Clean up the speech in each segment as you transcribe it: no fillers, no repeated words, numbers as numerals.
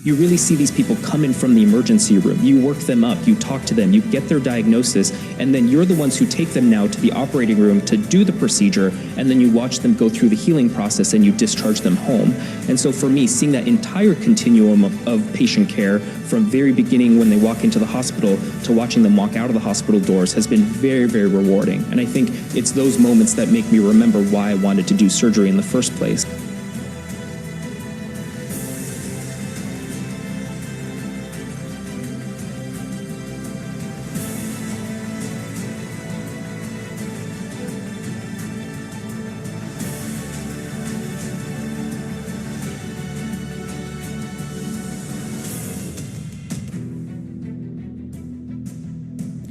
You really see these people come in from the emergency room. You work them up, you talk to them, you get their diagnosis, and then you're the ones who take them now to the operating room to do the procedure, and then you watch them go through the healing process and you discharge them home. And so for me, seeing that entire continuum of patient care from very beginning when they walk into the hospital to watching them walk out of the hospital doors has been very, very rewarding. And I think it's those moments that make me remember why I wanted to do surgery in the first place.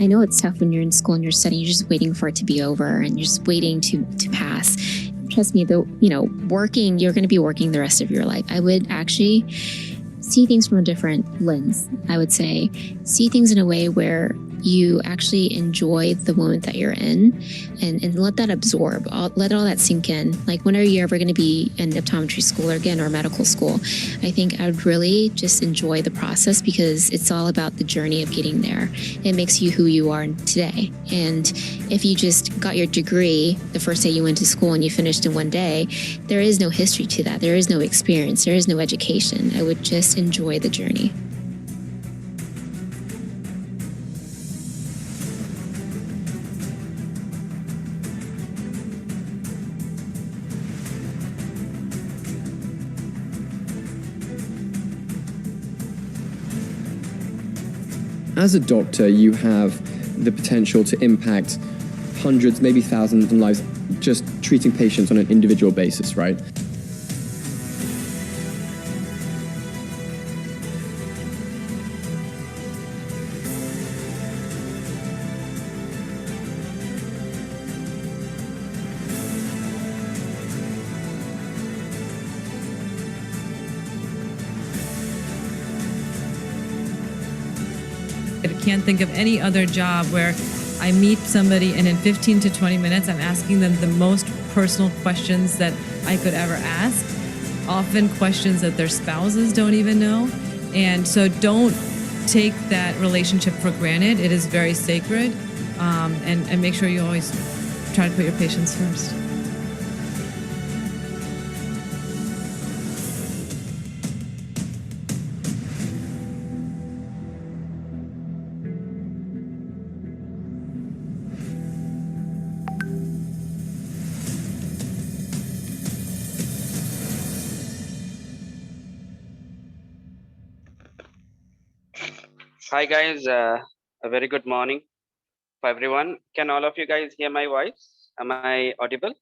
I know it's tough when you're in school and you're studying, you're just waiting for it to be over and you're just waiting to pass. Trust me, though, working, you're going to be working the rest of your life. I would actually see things from a different lens. I would say, see things in a way where you actually enjoy the moment that you're in and let that absorb, let all that sink in. Like, when are you ever going to be in optometry school or medical school? I think I would really just enjoy the process because it's all about the journey of getting there. It makes you who you are today. And if you just got your degree the first day you went to school and you finished in one day, there is no history to that. There is no experience. There is no education. I would just enjoy the journey. As a doctor, you have the potential to impact hundreds, maybe thousands of lives just treating patients on an individual basis, right? I can't think of any other job where I meet somebody and in 15 to 20 minutes, I'm asking them the most personal questions that I could ever ask, often questions that their spouses don't even know. And so don't take that relationship for granted. It is very sacred. And make sure you always try to put your patients first. Hi guys, a very good morning for everyone. Can all of you guys hear my voice? Am I audible?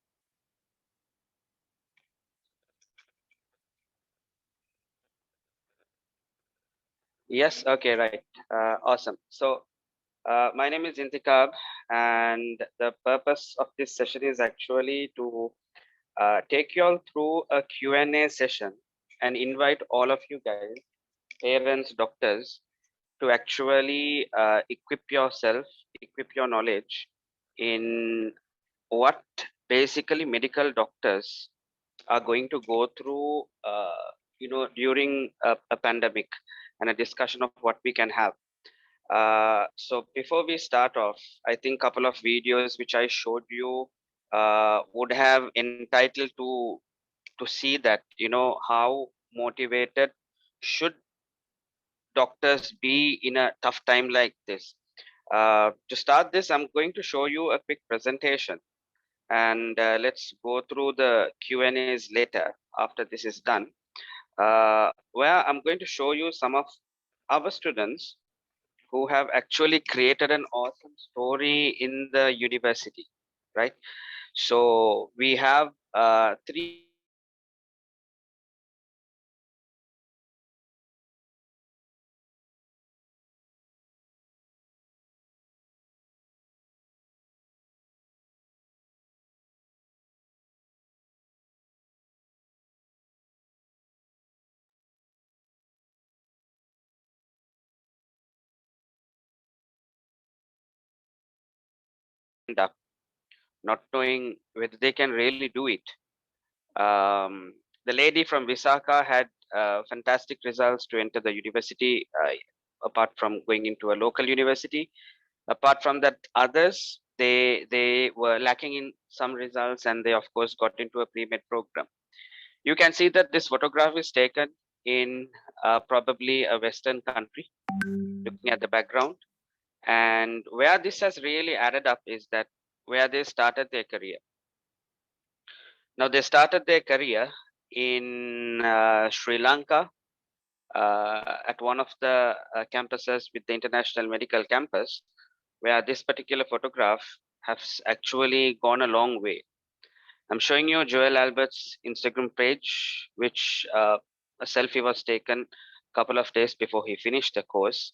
Yes, okay, right. Awesome. So my name is Intikab, and the purpose of this session is actually to take you all through a Q&A session and invite all of you guys, parents, doctors, to actually equip yourself, equip your knowledge in what basically medical doctors are going to go through, during a pandemic, and a discussion of what we can have. So before we start off, I think a couple of videos which I showed you would have entitled to see that, how motivated should doctors be in a tough time like this. To start this, I'm going to show you a quick presentation, and let's go through the Q&As later after this is done, where I'm going to show you some of our students who have actually created an awesome story in the university, right? So we have three end up not knowing whether they can really do it. the lady from Visaka had fantastic results to enter the university, apart from going into a local university. Apart from that, others, they were lacking in some results, and they of course got into a pre-med program. You can see that this photograph is taken in probably a Western country, looking at the background. And where this has really added up is that where they started their career. Now they started their career in Sri Lanka at one of the campuses with the International Medical Campus, where this particular photograph has actually gone a long way. I'm showing you Joel Albert's Instagram page, which a selfie was taken a couple of days before he finished the course.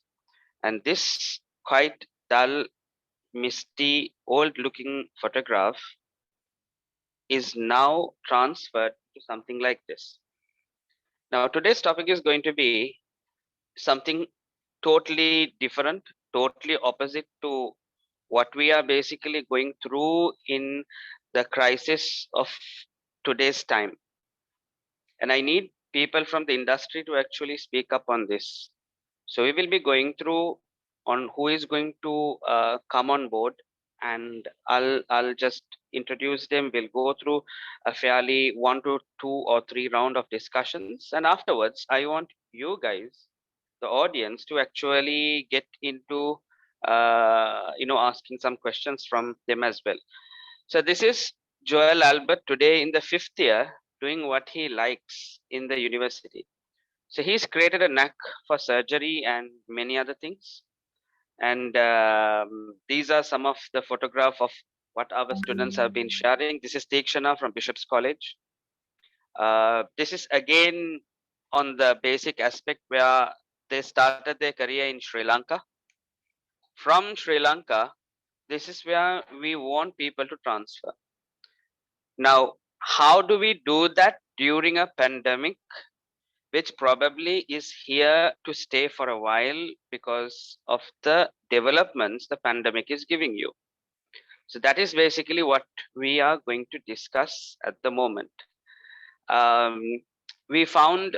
And this quite dull, misty, old looking photograph is now transferred to something like this. Now, today's topic is going to be something totally different, totally opposite to what we are basically going through in the crisis of today's time. And I need people from the industry to actually speak up on this. So we will be going through on who is going to come on board, and I'll just introduce them. We'll go through a fairly 1 to 2 or 3 round of discussions, and afterwards I want you guys, the audience, to actually get into asking some questions from them as well. So this is Joel Albert today in the 5th year, doing what he likes in the university. So he's created a knack for surgery and many other things. And these are some of the photograph of what our students have been sharing. This is Tikshana from Bishop's College. This is again on the basic aspect where they started their career in Sri Lanka. From Sri Lanka, this is where we want people to transfer. Now, how do we do that during a pandemic, which probably is here to stay for a while because of the developments the pandemic is giving you? So that is basically what we are going to discuss at the moment. We found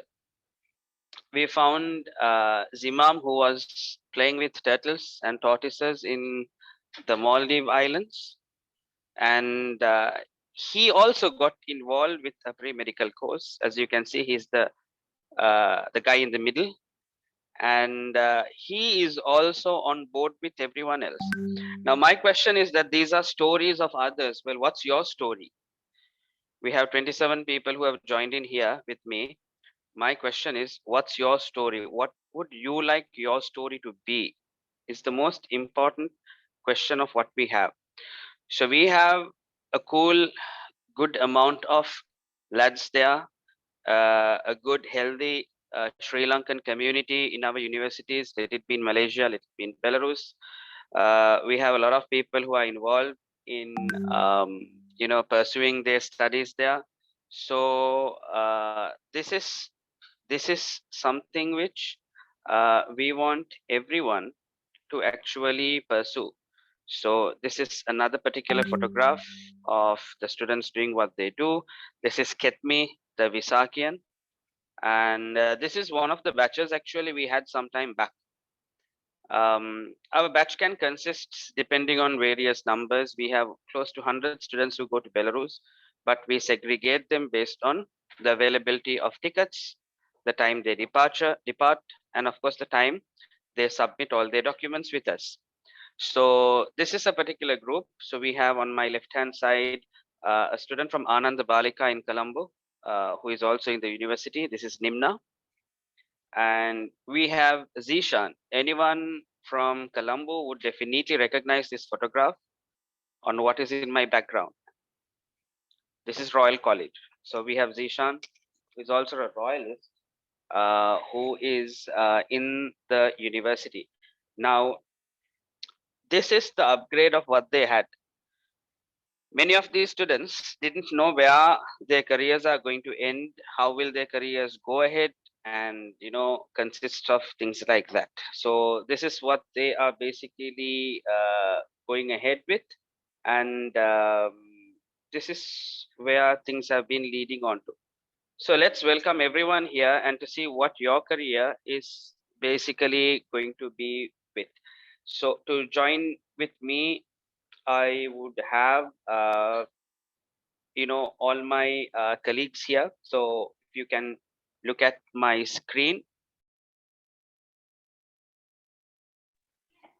Zimam, who was playing with turtles and tortoises in the Maldives Islands, and he also got involved with a pre-medical course. As you can see, he's the guy in the middle, and he is also on board with everyone else. Now, my question is that these are stories of others. Well, what's your story? We have 27 people who have joined in here with me. My question is, what's your story? What would you like your story to be? It's the most important question of what we have. So we have a cool, good amount of lads there, a good, healthy Sri Lankan community in our universities. Let it be in Malaysia, let it be in Belarus. We have a lot of people who are involved in pursuing their studies there. So this is something which we want everyone to actually pursue. So this is another particular photograph of the students doing what they do. This is Ketmi, the Visakian, and this is one of the batches actually we had some time back. Our batch can consist, depending on various numbers. We have close to 100 students who go to Belarus, but we segregate them based on the availability of tickets, the time they depart, and of course the time they submit all their documents with us. So this is a particular group. So we have on my left hand side a student from Ananda Balika in Colombo, who is also in the university. This is Nimna. And we have Zishan. Anyone from Colombo would definitely recognize this photograph on what is in my background. This is Royal College. So we have Zishan, who is also a royalist, who is in the university. Now, this is the upgrade of what they had. Many of these students didn't know where their careers are going to end, how will their careers go ahead, and consists of things like that. So this is what they are basically going ahead with, and this is where things have been leading on to. So let's welcome everyone here and to see what your career is basically going to be with. So to join with me, I would have, all my colleagues here. So if you can look at my screen,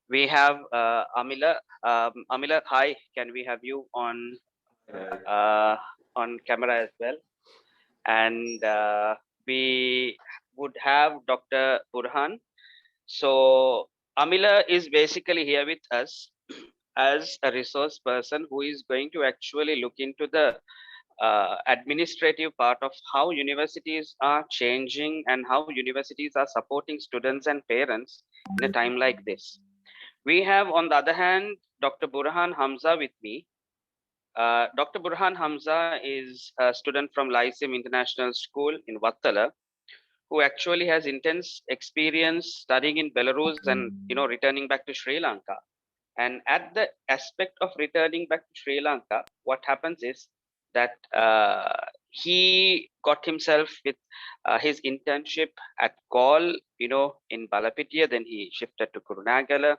we have Amila. Amila, hi, can we have you uh, on camera as well? And we would have Dr. Burhan. So Amila is basically here with us as a resource person who is going to actually look into the administrative part of how universities are changing and how universities are supporting students and parents in a time like this. We have, on the other hand, Dr. Burhan Hamza with me. Dr. Burhan Hamza is a student from Lyceum International School in Vattala, who actually has intense experience studying in Belarus and returning back to Sri Lanka. And at the aspect of returning back to Sri Lanka, what happens is that he got himself with his internship at Galle, in Balapitiya. Then he shifted to Kurunagala,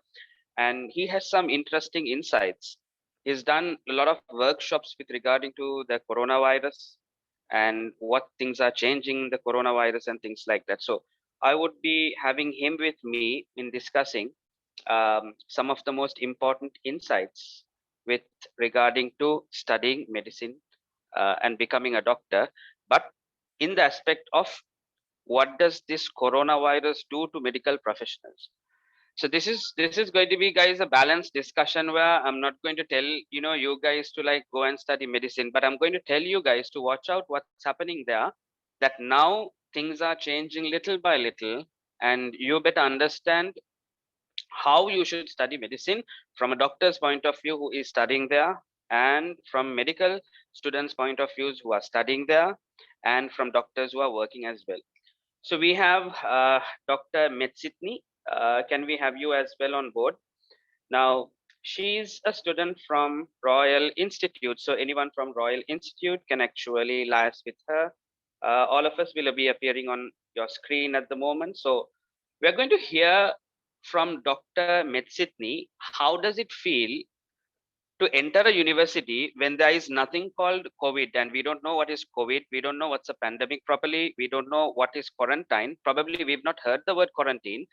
and he has some interesting insights. He's done a lot of workshops with regarding to the coronavirus and what things are changing in the coronavirus and things like that. So I would be having him with me in discussing some of the most important insights with regarding to studying medicine and becoming a doctor, but in the aspect of what does this coronavirus do to medical professionals. So this is going to be, guys, a balanced discussion where I'm not going to tell you guys to like go and study medicine, but I'm going to tell you guys to watch out what's happening there, that now things are changing little by little, and you better understand how you should study medicine from a doctor's point of view who is studying there, and from medical students point of views who are studying there, and from doctors who are working as well. So we have Dr. Metsitni. Can we have you as well on board? Now, she's a student from Royal Institute. So anyone from Royal Institute can actually liaise with her. All of us will be appearing on your screen at the moment. So we're going to hear from Dr. Metsitni. How does it feel to enter a university when there is nothing called COVID, and we don't know what is COVID, we don't know what's a pandemic properly, we don't know what is quarantine, probably we've not heard the word quarantine,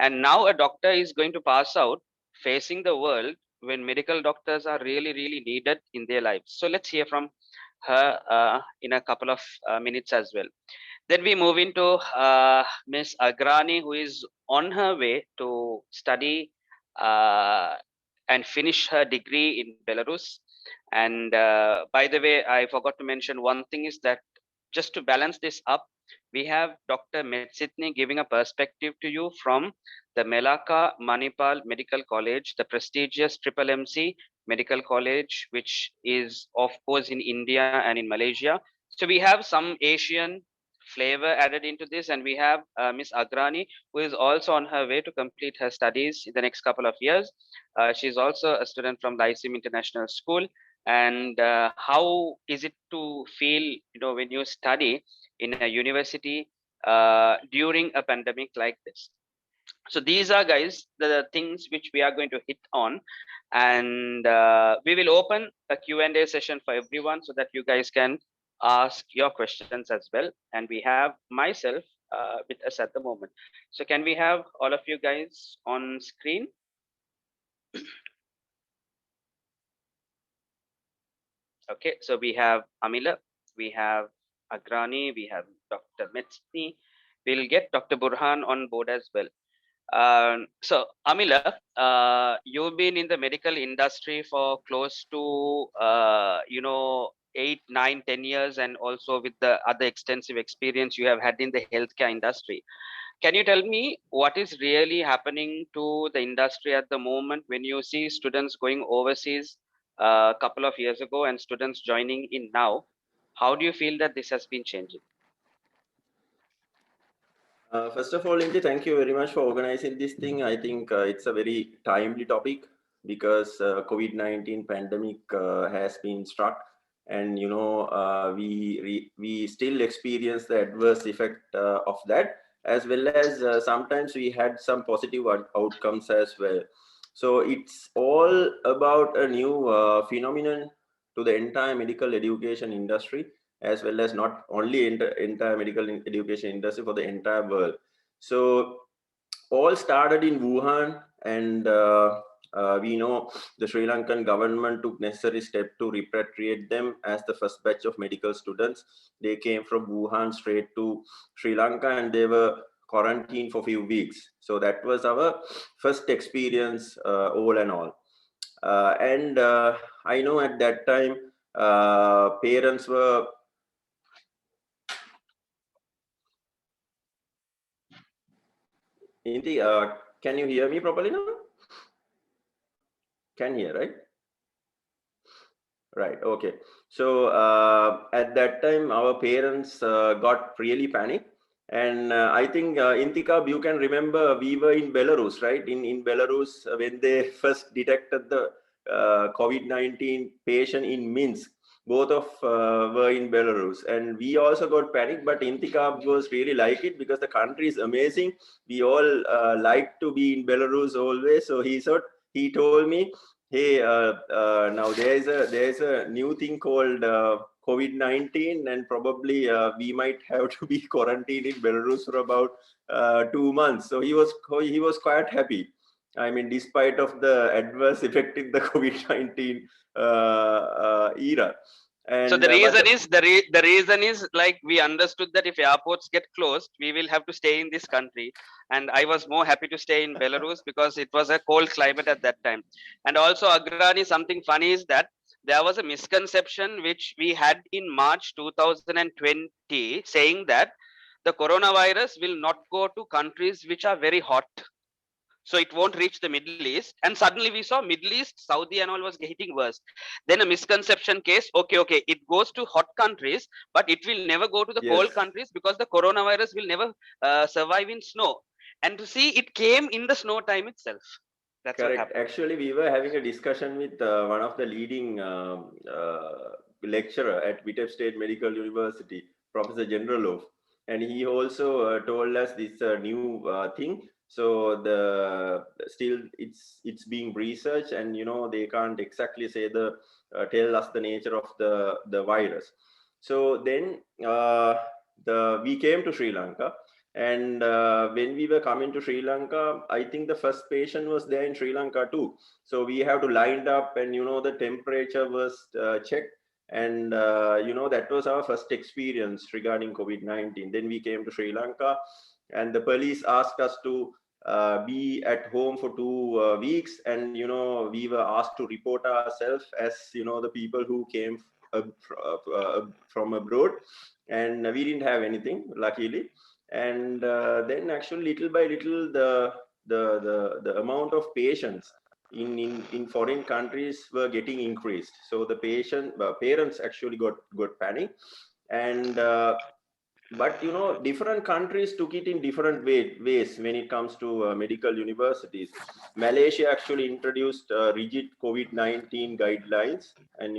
and now a doctor is going to pass out facing the world when medical doctors are really, really needed in their lives. So let's hear from her in a couple of minutes as well. Then we move into Miss Agrani, who is on her way to study and finish her degree in Belarus. And by the way, I forgot to mention one thing is that just to balance this up, we have Dr. Metsitni giving a perspective to you from the Melaka Manipal Medical College, the prestigious Triple MC Medical College, which is of course in India and in Malaysia. So we have some Asian flavor added into this, and we have Miss Agrani, who is also on her way to complete her studies in the next couple of years. She's also a student from Lyceum International School. And how is it to feel, when you study in a university during a pandemic like this? So these are, guys, the things which we are going to hit on, and we will open a Q&A session for everyone so that you guys can ask your questions as well. And we have myself with us at the moment. So can we have all of you guys on screen? Okay, so we have Amila, we have Agrani, we have Dr. Metsitni. We'll get Dr. Burhan on board as well. So Amila, you've been in the medical industry for close to 8, 9, 10 years, and also with the other extensive experience you have had in the healthcare industry. Can you tell me what is really happening to the industry at the moment when you see students going overseas a couple of years ago and students joining in now? How do you feel that this has been changing? First of all, Indy, thank you very much for organizing this thing. I think it's a very timely topic because COVID-19 pandemic has been struck, and we still experience the adverse effect of that, as well as sometimes we had some positive outcomes as well. So it's all about a new phenomenon to the entire medical education industry, as well as not only entire medical education industry, for the entire world. So all started in Wuhan, and we know the Sri Lankan government took necessary steps to repatriate them as the first batch of medical students. They came from Wuhan straight to Sri Lanka, and they were quarantined for a few weeks. So that was our first experience, all in all. And I know at that time, parents were Inti, can you hear me properly now? Can hear, right? Right. Okay. So at that time, our parents got really panicked. And I think, Intikab, you can remember we were in Belarus, right? In Belarus, when they first detected the COVID-19 patient in Minsk, both of were in Belarus. And we also got panicked, but Intikab was really like it because the country is amazing. We all like to be in Belarus always. So he told me, hey, now there's a new thing called COVID-19, and probably we might have to be quarantined in Belarus for about 2 months. So he was quite happy. I mean, despite of the adverse effect in the COVID-19 era. And so the reason is like we understood that if airports get closed, we will have to stay in this country. And I was more happy to stay in Belarus because it was a cold climate at that time. And also, Agrani, something funny is that there was a misconception which we had in March 2020 saying that the coronavirus will not go to countries which are very hot, so it won't reach the Middle East. And suddenly we saw Middle East, Saudi and all was getting worse. Then a misconception case, okay, it goes to hot countries, but it will never go to the cold countries because the coronavirus will never survive in snow. And to see, it came in the snow time itself. That's correct. What happened. Actually, we were having a discussion with one of the leading lecturer at Vitebsk State Medical University, Professor Generalov, and he also told us this new thing. So still it's being researched, and they can't exactly say tell us the nature of the virus. So then we came to Sri Lanka. And when we were coming to Sri Lanka, I think the first patient was there in Sri Lanka too. So we have to line up, and the temperature was checked. And that was our first experience regarding COVID-19. Then we came to Sri Lanka, and the police asked us to be at home for 2 weeks. And we were asked to report ourselves as the people who came from abroad, and we didn't have anything, luckily. And then actually little by little the amount of patients in foreign countries were getting increased. So the parents actually got panic. And but different countries took it in different ways when it comes to medical universities. Malaysia actually introduced rigid COVID-19 guidelines, and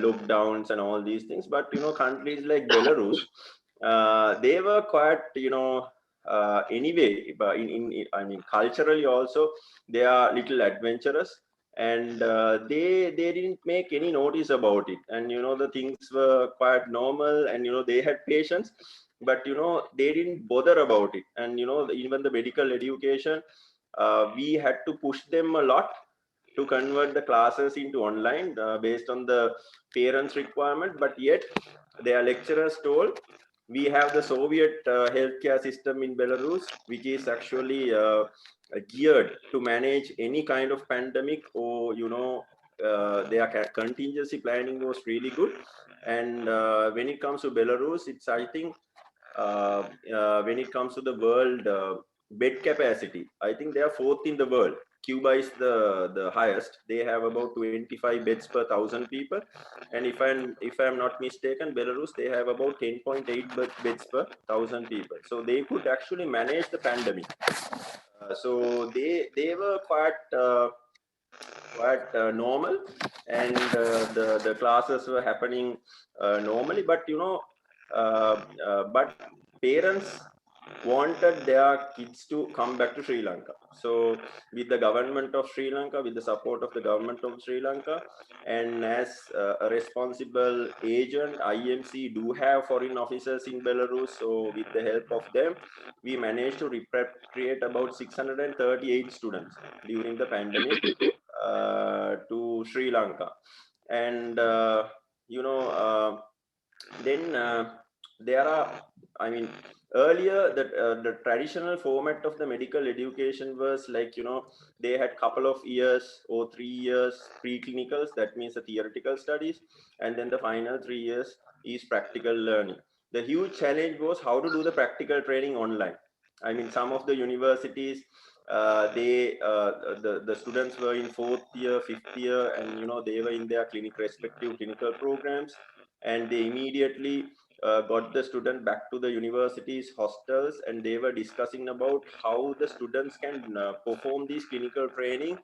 lockdowns and all these things. But countries like Belarus, they were quite anyway, but I mean, culturally also they are little adventurous, and they didn't make any notice about it. And the things were quite normal, and they had patience, but they didn't bother about it. And even the medical education, we had to push them a lot to convert the classes into online based on the parents' requirement. But yet their lecturers told, we have the Soviet healthcare system in Belarus, which is actually geared to manage any kind of pandemic, or their contingency planning was really good. And when it comes to Belarus, it's, I think, when it comes to the world bed capacity, I think they are fourth in the world. Cuba is the highest. They have about 25 beds per 1,000 people. And if I'm not mistaken, Belarus, they have about 10.8 beds per 1,000 people. So they could actually manage the pandemic. So they were quite normal. and the classes were happening normally. But but parents wanted their kids to come back to Sri Lanka. So with the government of Sri Lanka, with the support of the government of Sri Lanka, and as a responsible agent, IMC do have foreign officers in Belarus. So with the help of them, we managed to repatriate about 638 students during the pandemic to Sri Lanka. And then there are, I mean, earlier the traditional format of the medical education was like, they had couple of years or 3 years preclinicals, that means the theoretical studies, and then the final 3 years is practical learning. The huge challenge was how to do the practical training online. I mean, some of the universities, the students were in 4th year, 5th year, and they were in their respective clinical programs, and they immediately got the student back to the university's hostels, and they were discussing about how the students can perform these clinical training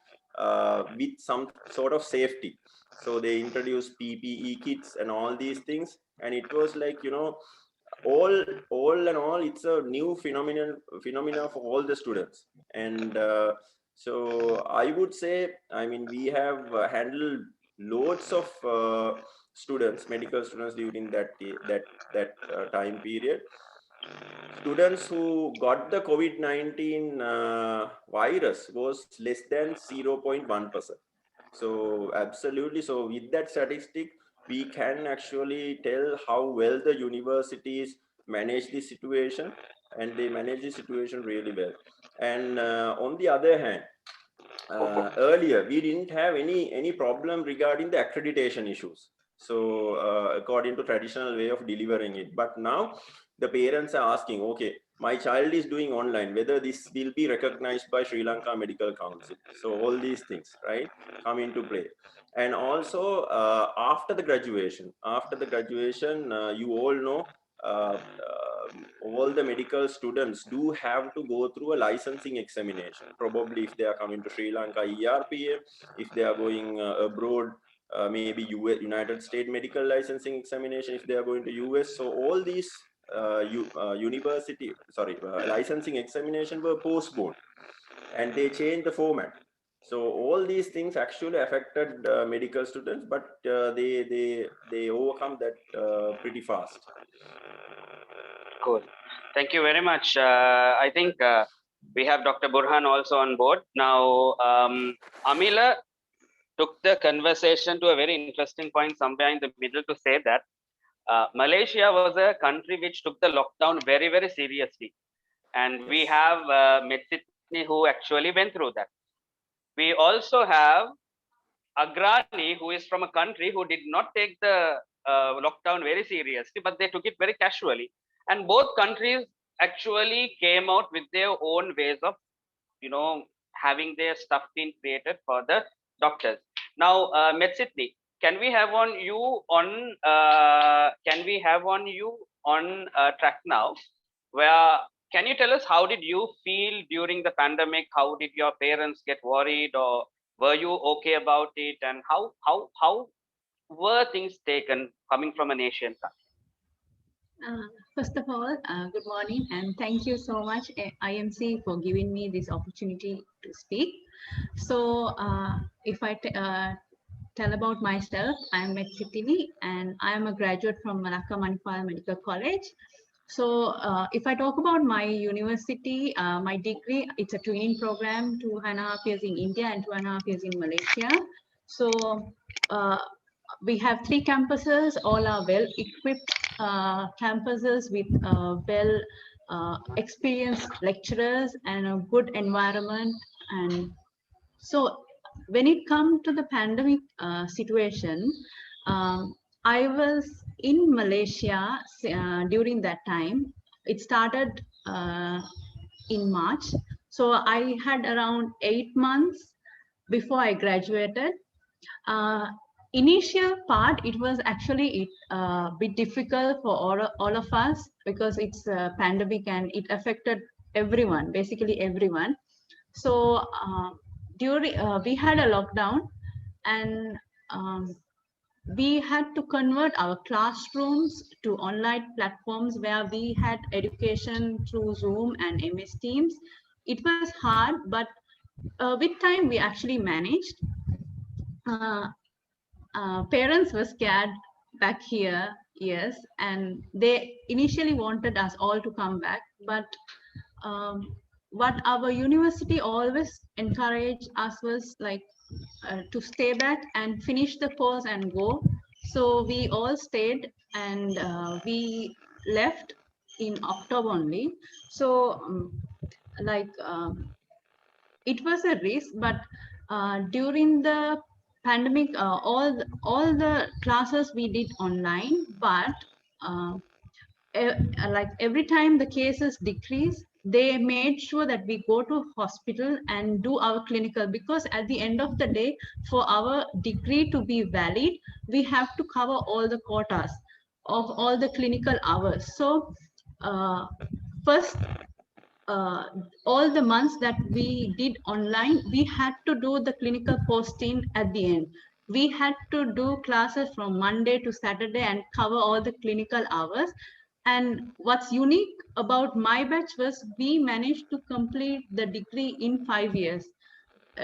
with some sort of safety. So they introduced PPE kits and all these things, and it was like, all in all, it's a new phenomena for all the students. And so I would say, I mean, we have handled loads of students, medical students, during that time period. Students who got the COVID-19 virus was less than 0.1%. So absolutely. So with that statistic, we can actually tell how well the universities manage the situation, and they manage the situation really well. And on the other hand, earlier we didn't have any problem regarding the accreditation issues. So according to traditional way of delivering it, but now the parents are asking, okay, my child is doing online, whether this will be recognized by Sri Lanka Medical Council. So all these things, right, come into play. And also after the graduation, you all know, all the medical students do have to go through a licensing examination. Probably if they are coming to Sri Lanka, ERPA, if they are going abroad, maybe US, United States medical licensing examination, if they are going to US. So all these licensing examination were postponed, and they changed the format. So all these things actually affected medical students, but they overcome that pretty fast. Cool. Thank you very much. I think we have Dr. Burhan also on board. Now, Amila took the conversation to a very interesting point somewhere in the middle to say that Malaysia was a country which took the lockdown very, very seriously. And we have MedSydney who actually went through that. We also have Agrani, who is from a country who did not take the lockdown very seriously, but they took it very casually. And both countries actually came out with their own ways of, having their stuff being created for the doctors. Now, MedSydney, can we have on you on track now? Where can you tell us how did you feel during the pandemic? How did your parents get worried, or were you okay about it? And how were things taken coming from an Asian country? First of all, good morning, and thank you so much, IMC, for giving me this opportunity to speak. So if I tell about myself, I am MedSydney, and I am a graduate from Malacca Manipal Medical College. So if I talk about my university, my degree, it's a training program, 2.5 years in India and 2.5 years in Malaysia. So we have 3 campuses, all are well-equipped campuses with well experienced lecturers and a good environment. And so when it comes to the pandemic situation, I was in Malaysia during that time. It started in March. So I had around 8 months before I graduated. Initial part, it was actually a bit difficult for all of us, because it's a pandemic and it affected everyone, basically everyone. So during we had a lockdown, and we had to convert our classrooms to online platforms where we had education through Zoom and MS Teams. It was hard, but with time we actually managed. Parents were scared back here, yes, and they initially wanted us all to come back, but what our university always encouraged us was like to stay back and finish the course and go. So we all stayed, and we left in October only. So it was a risk, but during the pandemic, all the classes we did online, but uh, like every time the cases decrease, they made sure that we go to hospital and do our clinical, because at the end of the day, for our degree to be valid, we have to cover all the quotas of all the clinical hours. So first, all the months that we did online, we had to do the clinical posting at the end. We had to do classes from Monday to Saturday and cover all the clinical hours. And what's unique about my batch was we managed to complete the degree in 5 years.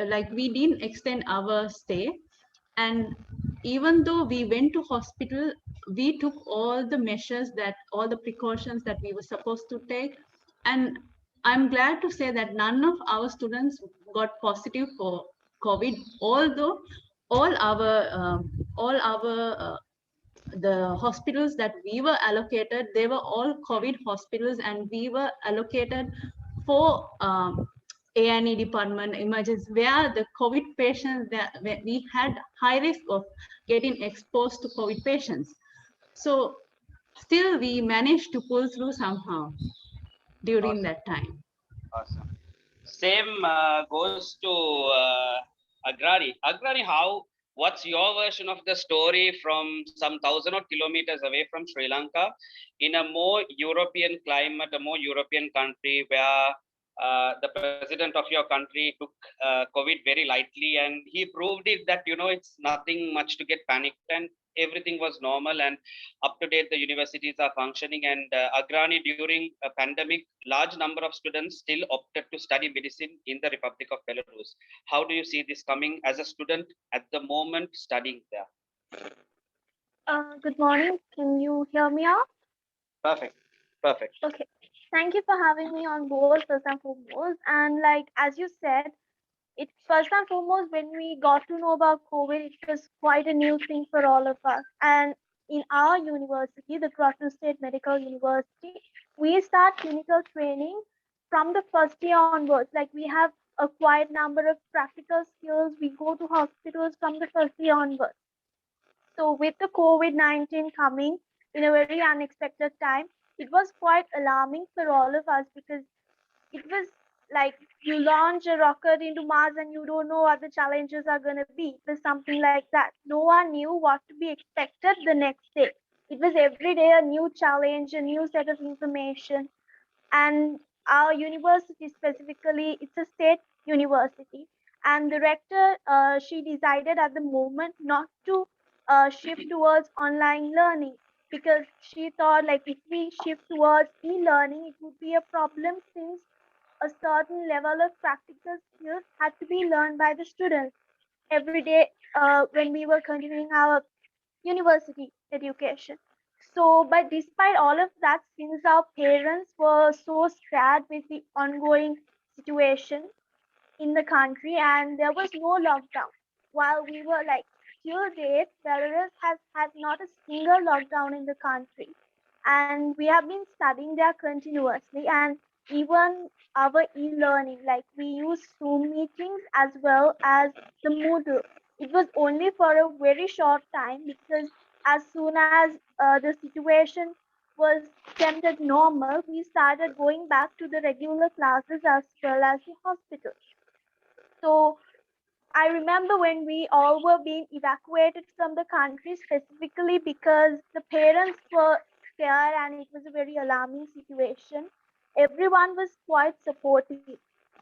Like we didn't extend our stay. And even though we went to hospital, we took all the measures, that all the precautions that we were supposed to take. And I'm glad to say that none of our students got positive for COVID, although all our the hospitals that we were allocated, they were all COVID hospitals, and we were allocated for A&E department, emergency, where the COVID patients, where we had high risk of getting exposed to COVID patients. So still we managed to pull through somehow during that time. Awesome. Same goes to Agrani. Agrani, what's your version of the story from some thousand of kilometers away from Sri Lanka, in a more European climate, a more European country where the president of your country took COVID very lightly, and he proved it that, it's nothing much to get panicked, and everything was normal and up to date. The universities are functioning, and Agrani, during a pandemic, large number of students still opted to study medicine in the Republic of Belarus. How do you see this coming as a student at the moment studying there? Good morning. Can you hear me out? Perfect. Okay. Thank you for having me on board, first and foremost. And like as you said, it first and foremost, when we got to know about COVID, it was quite a new thing for all of us. And in our university, the Crossland State Medical University, we start clinical training from the first year onwards. Like we have a quite number of practical skills. We go to hospitals from the first year onwards. So with the COVID-19 coming in a very unexpected time, it was quite alarming for all of us, because it was like you launch a rocket into Mars and you don't know what the challenges are going to be. It was something like that. No one knew what to be expected the next day. It was every day a new challenge, a new set of information. And our university specifically, it's a state university. And the rector, she decided at the moment not to shift towards online learning, because she thought like if we shift towards e-learning, it would be a problem, since a certain level of practical skills had to be learned by the students every day when we were continuing our university education. So, but despite all of that, since our parents were so scared with the ongoing situation in the country and there was no lockdown, while we were like, till date, Belarus has had not a single lockdown in the country. And we have been studying there continuously, and even our e-learning, like we use Zoom meetings as well as the Moodle. It was only for a very short time, because as soon as the situation was tempted normal, we started going back to the regular classes as well as the hospital. So I remember when we all were being evacuated from the country, specifically because the parents were scared and it was a very alarming situation. Everyone was quite supportive.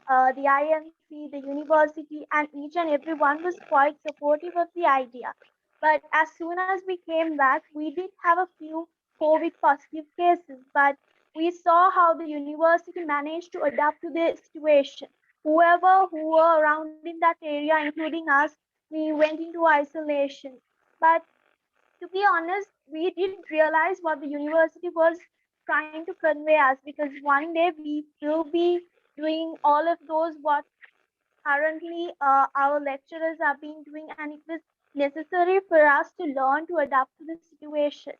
The IMC, the university, and each and everyone was quite supportive of the idea. But as soon as we came back, we did have a few COVID positive cases, but we saw how the university managed to adapt to the situation. Whoever who were around in that area, including us, we went into isolation. But to be honest, we did realize what the university was trying to convey us, because one day we will be doing all of those what currently our lecturers are being doing, and it was necessary for us to learn to adapt to the situation.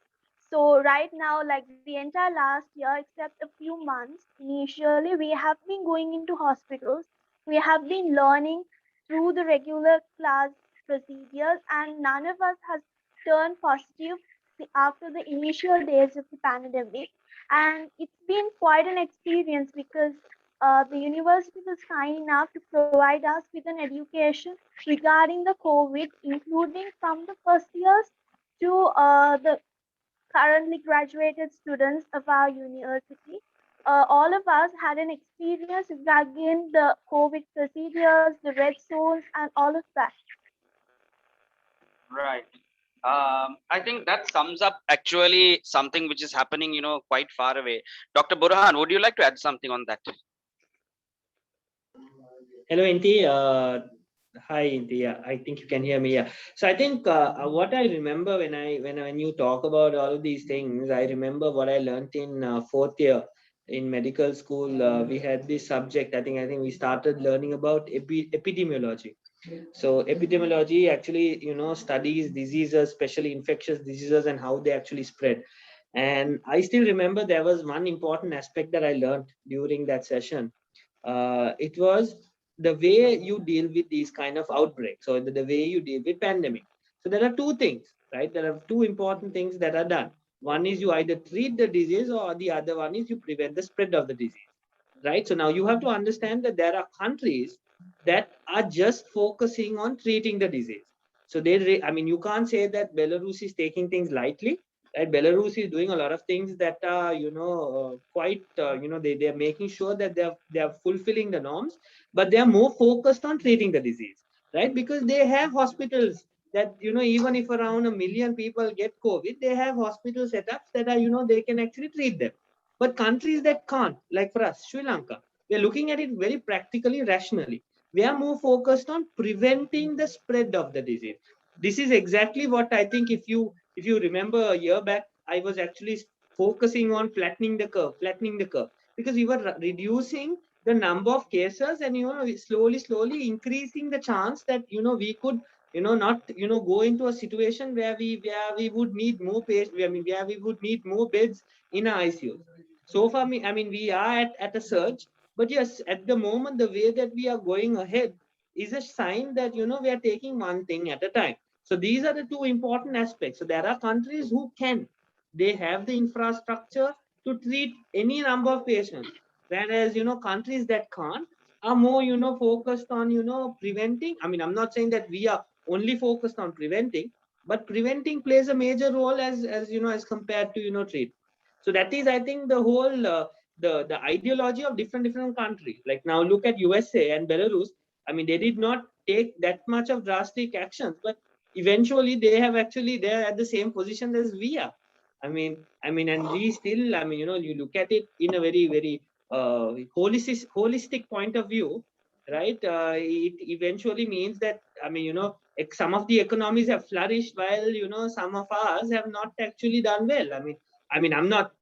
So right now, like the entire last year, except a few months, initially we have been going into hospitals. We have been learning through the regular class procedures, and none of us has turned positive after the initial days of the pandemic. And it's been quite an experience, because the university was kind enough to provide us with an education regarding the COVID, including from the first years to the currently graduated students of our university. All of us had an experience regarding the COVID procedures, the red zones, and all of that. Right. I think that sums up actually something which is happening, quite far away. Dr. Burhan, would you like to add something on that? Hello, Inti. Hi, Inti. Yeah, I think you can hear me. Yeah. So I think what I remember when you talk about all of these things, I remember what I learned in fourth year in medical school. We had this subject. I think we started learning about epidemiology. So epidemiology actually, studies diseases, especially infectious diseases, and how they actually spread. And I still remember there was one important aspect that I learned during that session. It was the way you deal with these kind of outbreaks, or the way you deal with pandemic. So there are two things, right? There are two important things that are done. One is you either treat the disease, or the other one is you prevent the spread of the disease, right? So now you have to understand that there are countries that are just focusing on treating the disease. So you can't say that Belarus is taking things lightly, right? Belarus is doing a lot of things that are, quite, they are making sure that they are fulfilling the norms, but they are more focused on treating the disease, right? Because they have hospitals that, even if around 1 million people get COVID, they have hospital setups that are, they can actually treat them. But countries that can't, like for us, Sri Lanka, we're looking at it very practically, rationally. We are more focused on preventing the spread of the disease. This is exactly what I think, if you remember a year back, I was actually focusing on flattening the curve, because we were reducing the number of cases, and slowly increasing the chance that we could not go into a situation where we would need more patients, where we would need more beds in our ICU. So far, we are at a surge, but yes, at the moment, the way that we are going ahead is a sign that we are taking one thing at a time. So these are the two important aspects. So there are countries who they have the infrastructure to treat any number of patients, whereas countries that can't are more focused on preventing. I'm not saying that we are only focused on preventing, but preventing plays a major role as compared to treat. So that is, I think, the whole the ideology of different countries. Like now look at USA and Belarus. They did not take that much of drastic actions, but eventually they're at the same position as we are. And we still, you look at it in a very holistic point of view, right? It eventually means that some of the economies have flourished, while some of ours have not actually done well. I'm not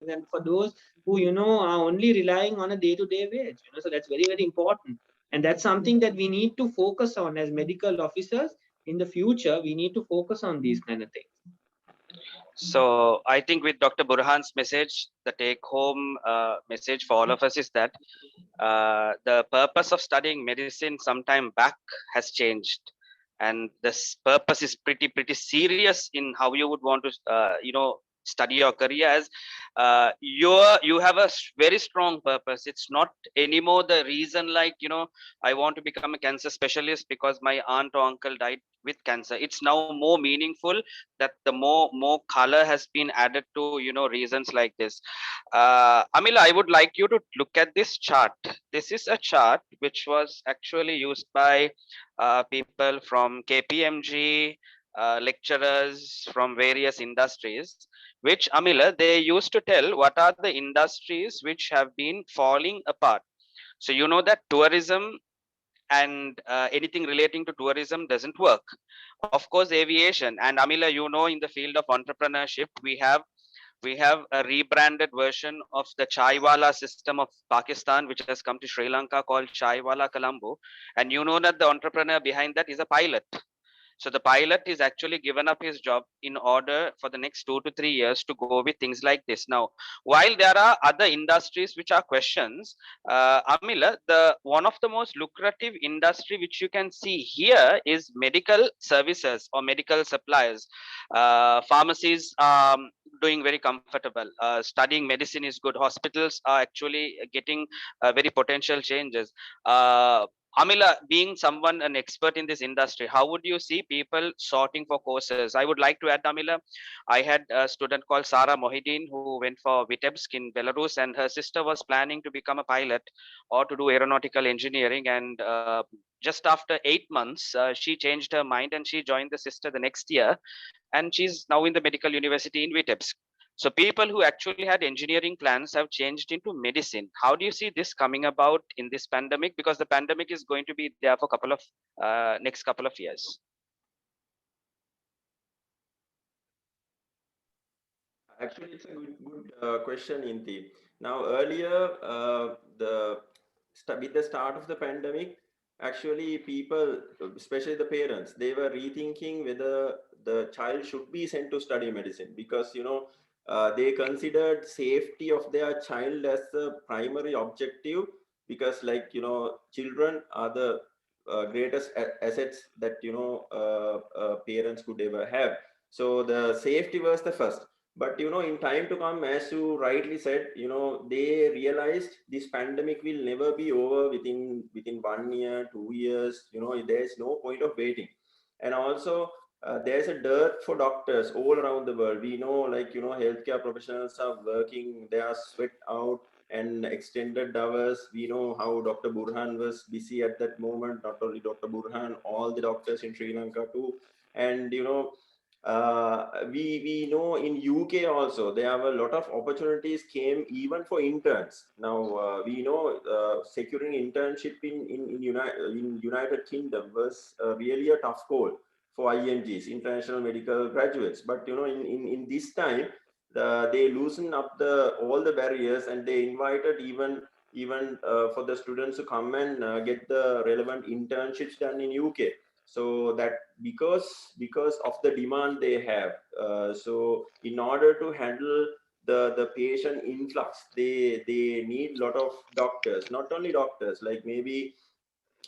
and for those who are only relying on a day-to-day wage, so that's very important, and that's something that we need to focus on as medical officers. In the future, we need to focus on these kind of things. So I think with Dr. Burhan's message, the take-home message for all of us is that the purpose of studying medicine sometime back has changed. and this purpose is pretty serious in how you would want to study your career, as you have a very strong purpose. It's not anymore the reason like I want to become a cancer specialist because my aunt or uncle died with cancer. It's now more meaningful, that the more color has been added to reasons like this. Amila, I would like you to look at this chart. This is a chart which was actually used by people from KPMG, lecturers from various industries, which Amila, they used to tell what are the industries which have been falling apart. So you know that tourism and anything relating to tourism doesn't work. Of course, aviation, and Amila, in the field of entrepreneurship, we have a rebranded version of the Chaiwala system of Pakistan, which has come to Sri Lanka, called Chaiwala Colombo. And you know that the entrepreneur behind that is a pilot. So the pilot is actually given up his job in order for the next 2 to 3 years to go with things like this. Now, while there are other industries which are questions, Amila, the one of the most lucrative industry which you can see here is medical services or medical suppliers. Pharmacies doing very comfortable. Studying medicine is good. Hospitals are actually getting very potential changes. Amila, being someone an expert in this industry, how would you see people sorting for courses? I would like to add, Amila, I had a student called Sarah Mohideen who went for Vitebsk in Belarus, and her sister was planning to become a pilot or to do aeronautical engineering. And just after 8 months, she changed her mind and she joined the sister the next year. And she's now in the medical university in Vitebsk. So people who actually had engineering plans have changed into medicine. How do you see this coming about in this pandemic? Because the pandemic is going to be there for next couple of years. Actually, it's a good question, Inti. Now, earlier, with the start of the pandemic, actually people, especially the parents, they were rethinking whether the child should be sent to study medicine, because they considered safety of their child as the primary objective, because children are the greatest assets that parents could ever have. So the safety was the first. But in time to come, as you rightly said, they realized this pandemic will never be over within 1 year, 2 years. There's no point of waiting. And also there's a dearth for doctors all around the world. We know, healthcare professionals are working, they are sweat out and extended hours. We know how Dr. Burhan was busy at that moment. Not only Dr. Burhan, all the doctors in Sri Lanka too. And we know in UK also there are a lot of opportunities came even for interns. Now we know securing internship in United Kingdom was really a tough call for IMGs, international medical graduates. But in this time, they loosened up all the barriers, and they invited even for the students to come and get the relevant internships done in UK. So that because of the demand they have, so in order to handle the patient influx, they need a lot of doctors, not only doctors, like maybe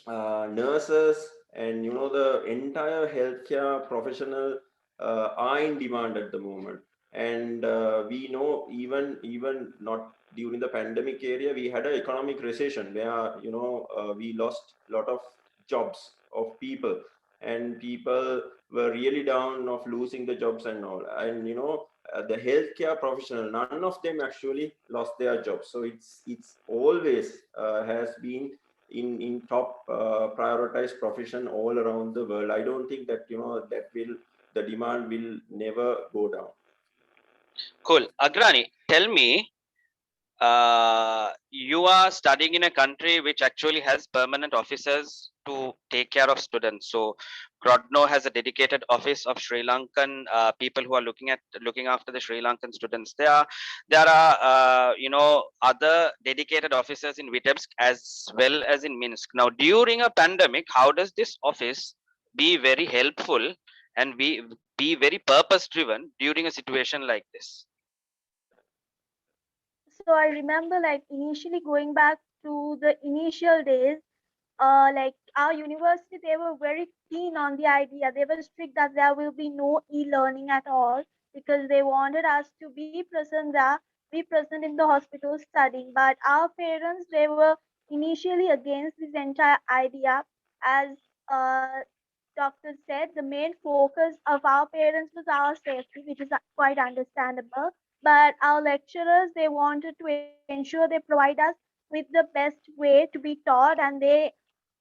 nurses, and the entire healthcare professional are in demand at the moment. And we know even not during the pandemic area, we had an economic recession where we lost a lot of jobs of people, and people were really down of losing the jobs and all. And the healthcare professional, none of them actually lost their jobs. So it's always has been in top prioritized profession all around the world. I don't think that the demand will never go down. Cool. Agrani, tell me, you are studying in a country which actually has permanent officers to take care of students. So Grodno has a dedicated office of Sri Lankan people who are looking after the Sri Lankan students. There are other dedicated officers in Vitebsk as well as in Minsk. Now during a pandemic, how does this office be very helpful and be very purpose driven during a situation like this? So I remember like initially going back to the initial days, like our university, they were very keen on the idea. They were strict that there will be no e-learning at all because they wanted us to be present there, be present in the hospital studying. But our parents, they were initially against this entire idea. As doctor said, the main focus of our parents was our safety, which is quite understandable. But our lecturers, they wanted to ensure they provide us with the best way to be taught, and they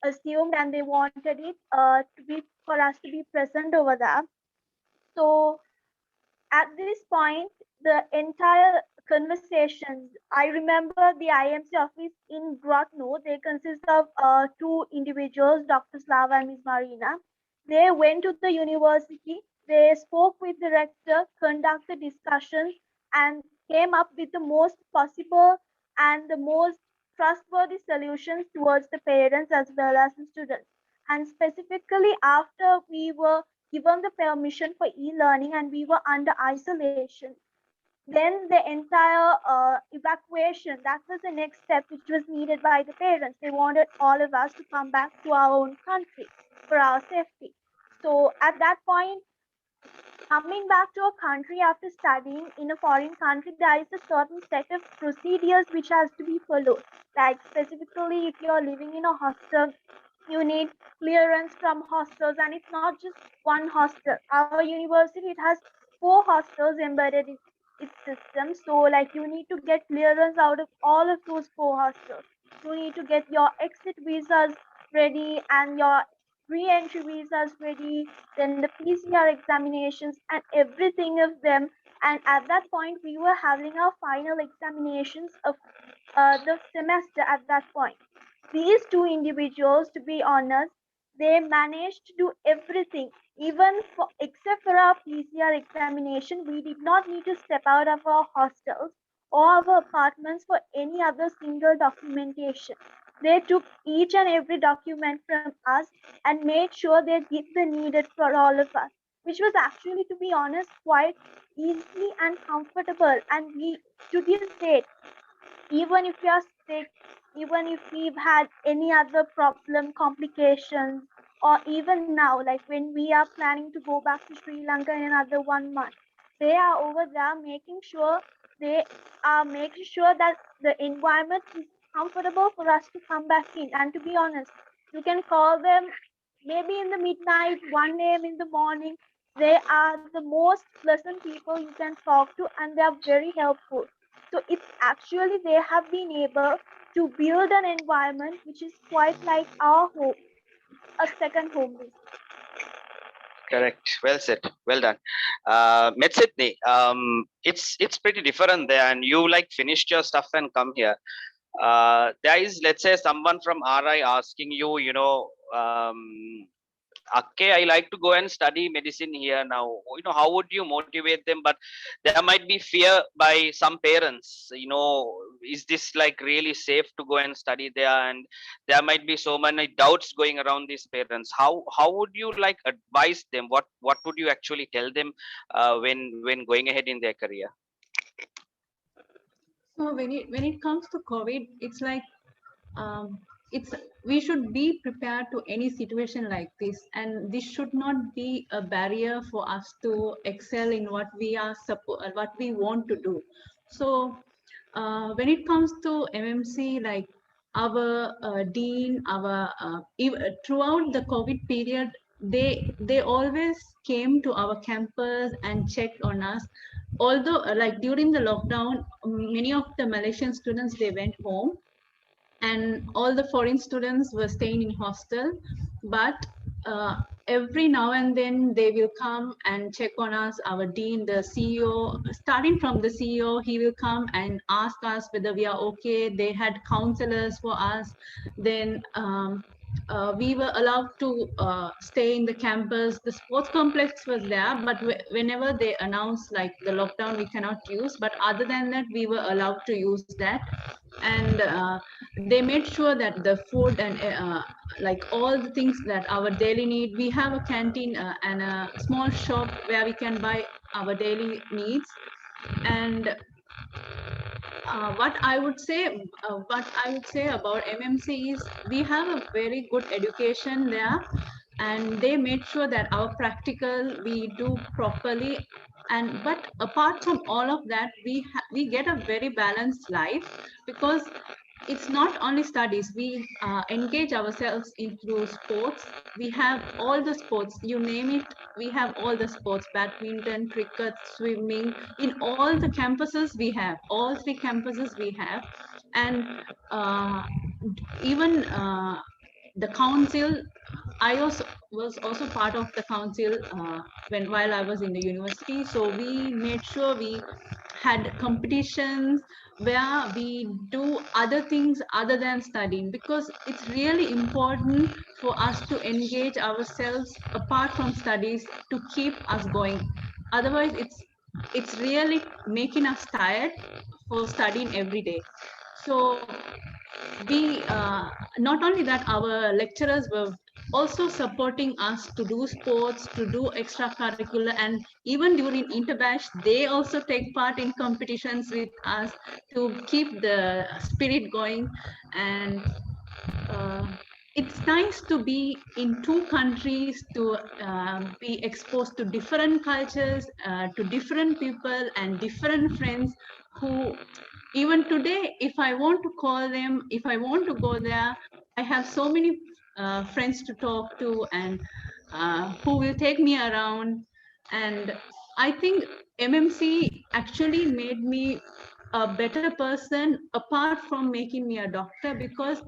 assumed and they wanted it to be for us to be present over there. So at this point, the entire conversations, I remember the IMC office in Grodno, they consist of two individuals, Dr. Slava and Ms. Marina. They went to the university, they spoke with the rector, conducted discussions, and came up with the most possible and the most trustworthy solutions towards the parents as well as the students. And specifically, after we were given the permission for e-learning and we were under isolation, then the entire evacuation, that was the next step which was needed by the parents. They wanted all of us to come back to our own country for our safety. So at that point, coming back to a country after studying in a foreign country, there is a certain set of procedures which has to be followed. Like specifically, if you're living in a hostel, you need clearance from hostels, and it's not just one hostel. Our university, it has 4 hostels embedded in its system. So like you need to get clearance out of all of those 4 hostels. You need to get your exit visas ready and your re-entry visas ready, then the PCR examinations and everything of them. And at that point, we were having our final examinations of the semester at that point. These 2 individuals, to be honest, they managed to do everything. Even for, except for our PCR examination, we did not need to step out of our hostels or our apartments for any other single documentation. They took each and every document from us and made sure they did the needed for all of us, which was actually, to be honest, quite easy and comfortable. And we, to this date, even if we are sick, even if we've had any other problem, complications, or even now, like when we are planning to go back to Sri Lanka in another 1 month, they are over there making sure that the environment is comfortable for us to come back in. And to be honest, you can call them maybe in the midnight, 1 a.m. in the morning. They are the most pleasant people you can talk to, and they are very helpful. So it's actually, they have been able to build an environment which is quite like our home, a second home. Correct. Well said. Well done. Met Sydney, it's pretty different there, and you like finished your stuff and come here. There is, let's say, someone from RI asking you, okay, I like to go and study medicine here now. How would you motivate them? But there might be fear by some parents. Is this like really safe to go and study there? And there might be so many doubts going around these parents. How would you like advise them? What would you actually tell them when going ahead in their career? So when it comes to COVID, it's like we should be prepared to any situation like this, and this should not be a barrier for us to excel in what we want to do. So when it comes to MMC, like our dean, throughout the COVID period, they always came to our campus and checked on us. Although like during the lockdown, many of the Malaysian students, they went home, and all the foreign students were staying in hostel, but every now and then they will come and check on us. Our dean, the CEO, starting from the CEO, he will come and ask us whether we are okay. They had counselors for us. Then we were allowed to stay in the campus. The sports complex was there, but whenever they announced like the lockdown, we cannot use. But other than that, we were allowed to use that. And they made sure that the food and like all the things that our daily need, we have a canteen and a small shop where we can buy our daily needs. And What I would say about MMC is we have a very good education there, and they made sure that our practical we do properly. And but apart from all of that, we get a very balanced life, because it's not only studies. We engage ourselves into sports. We have all the sports, you name it. We have all the sports: badminton, cricket, swimming. In all the campuses we have, all 3 campuses we have. And even the council, I also was also part of the council while I was in the university. So we made sure we had competitions where we do other things other than studying, because it's really important for us to engage ourselves apart from studies to keep us going. Otherwise, it's really making us tired for studying every day. So we not only that, our lecturers were also supporting us to do sports, to do extracurricular, and even during interbatch they also take part in competitions with us to keep the spirit going. And it's nice to be in 2 countries, to be exposed to different cultures, to different people and different friends who, even today, if I want to call them, if I want to go there, I have so many friends to talk to, and who will take me around. And I think MMC actually made me a better person, apart from making me a doctor, because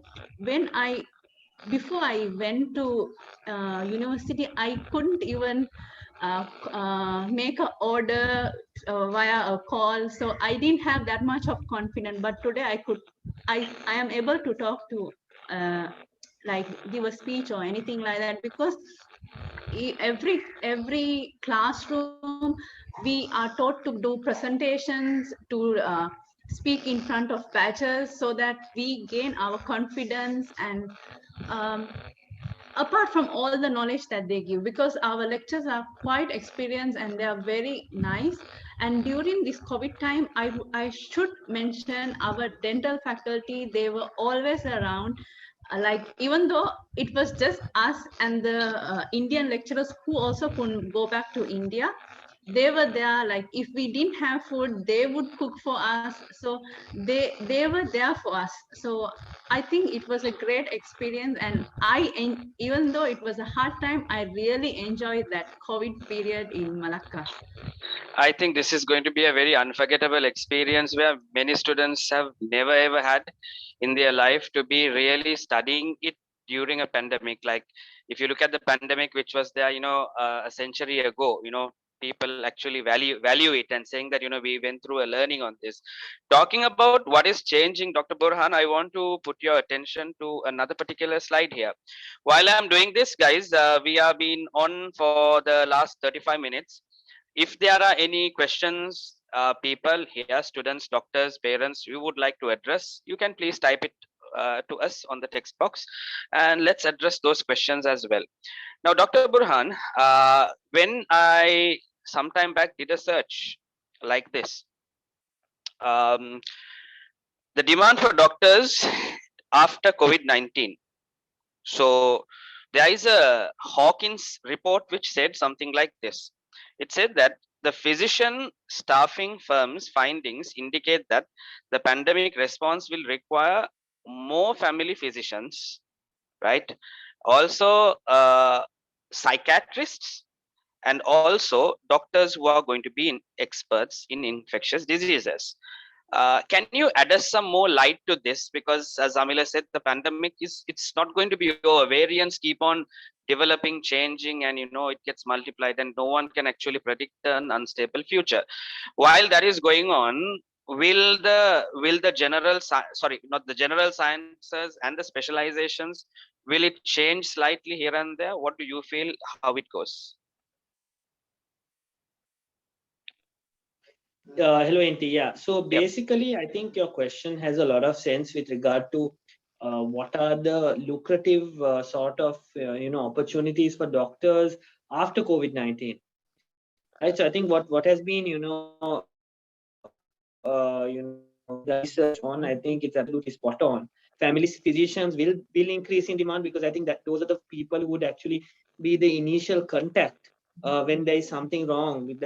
before I went to university, I couldn't even make an order via a call. So I didn't have that much of confidence. But today I am able to talk to, like give a speech or anything like that, because every classroom we are taught to do presentations, to speak in front of batches, so that we gain our confidence. And apart from all the knowledge that they give, because our lectures are quite experienced and they are very nice. And during this COVID time, I should mention our dental faculty. They were always around. Like, even though it was just us and the Indian lecturers who also couldn't go back to India, they were there. Like, if we didn't have food, they would cook for us. So they were there for us. So I think it was a great experience. And even though it was a hard time, I really enjoyed that COVID period in Malacca. I think this is going to be a very unforgettable experience where many students have never ever had in their life, to be really studying it during a pandemic. Like, if you look at the pandemic which was there, a century ago, people actually value it, and saying that, we went through a learning on this. Talking about what is changing, Dr. Burhan, I want to put your attention to another particular slide here. While I'm doing this, guys, we have been on for the last 35 minutes. If there are any questions, people here, students, doctors, parents, you would like to address, you can please type it to us on the text box, and let's address those questions as well. Now, Dr. Burhan, when I sometime back did a search like this, the demand for doctors after COVID-19. So there is a Hawkins report which said something like this. It said that the physician staffing firms' findings indicate that the pandemic response will require more family physicians, right? Also, psychiatrists, and also doctors who are going to be experts in infectious diseases. Can you add us some more light to this? Because as Amila said, the pandemic it's not going to be over. Variants keep on developing, changing, and it gets multiplied, and no one can actually predict an unstable future. While that is going on, will the general sciences and the specializations, will it change slightly here and there? What do you feel, how it goes? Hello, Inti. Yeah. So basically, I think your question has a lot of sense with regard to what are the lucrative sort of opportunities for doctors after COVID-19. Right. So I think what has been the research on, I think it's absolutely spot on. Family physicians will increase in demand, because I think that those are the people who would actually be the initial contact when there is something wrong with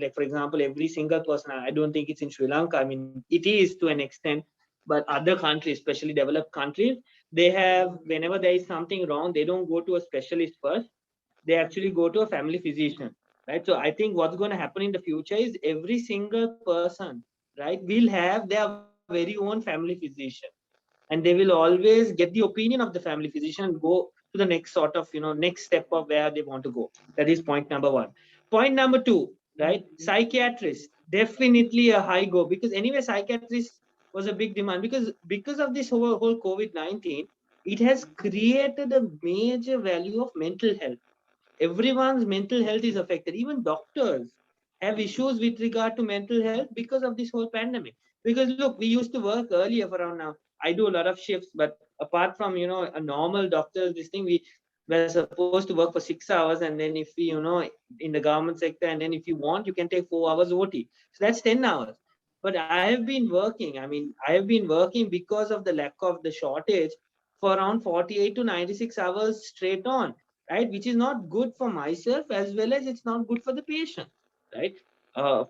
like, for example, every single person. I don't think it's in Sri Lanka. I mean, it is to an extent, but other countries, especially developed countries, they have, whenever there is something wrong, they don't go to a specialist first. They actually go to a family physician, right? So I think what's going to happen in the future is every single person, right, will have their very own family physician, and they will always get the opinion of the family physician and go to the next sort of, next step of where they want to go. That is point number one. Point number two, right, psychiatrist, definitely a high go, because anyway psychiatrist was a big demand, because of this whole COVID-19. It has created a major value of mental health. Everyone's mental health is affected. Even doctors have issues with regard to mental health because of this whole pandemic. Because look, we used to work earlier for around, now I do a lot of shifts, but apart from, a normal doctor, this thing, we were supposed to work for 6 hours, and then if we, in the government sector, and then if you want, you can take 4 hours OT. So that's 10 hours. But I have been working, I have been working because of the lack of the shortage for around 48 to 96 hours straight on, right? Which is not good for myself, as well as it's not good for the patient, right?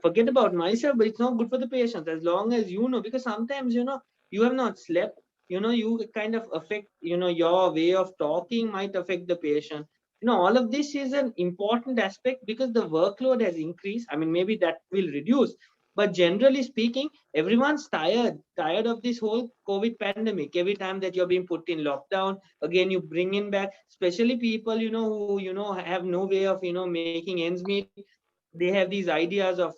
Forget about myself, but it's not good for the patient, as long as because sometimes, you have not slept, you kind of affect, your way of talking might affect the patient. All of this is an important aspect, because the workload has increased. I mean, maybe that will reduce, but generally speaking, everyone's tired of this whole COVID pandemic. Every time that you're being put in lockdown, again you bring in back, especially people, who have no way of making ends meet. They have these ideas of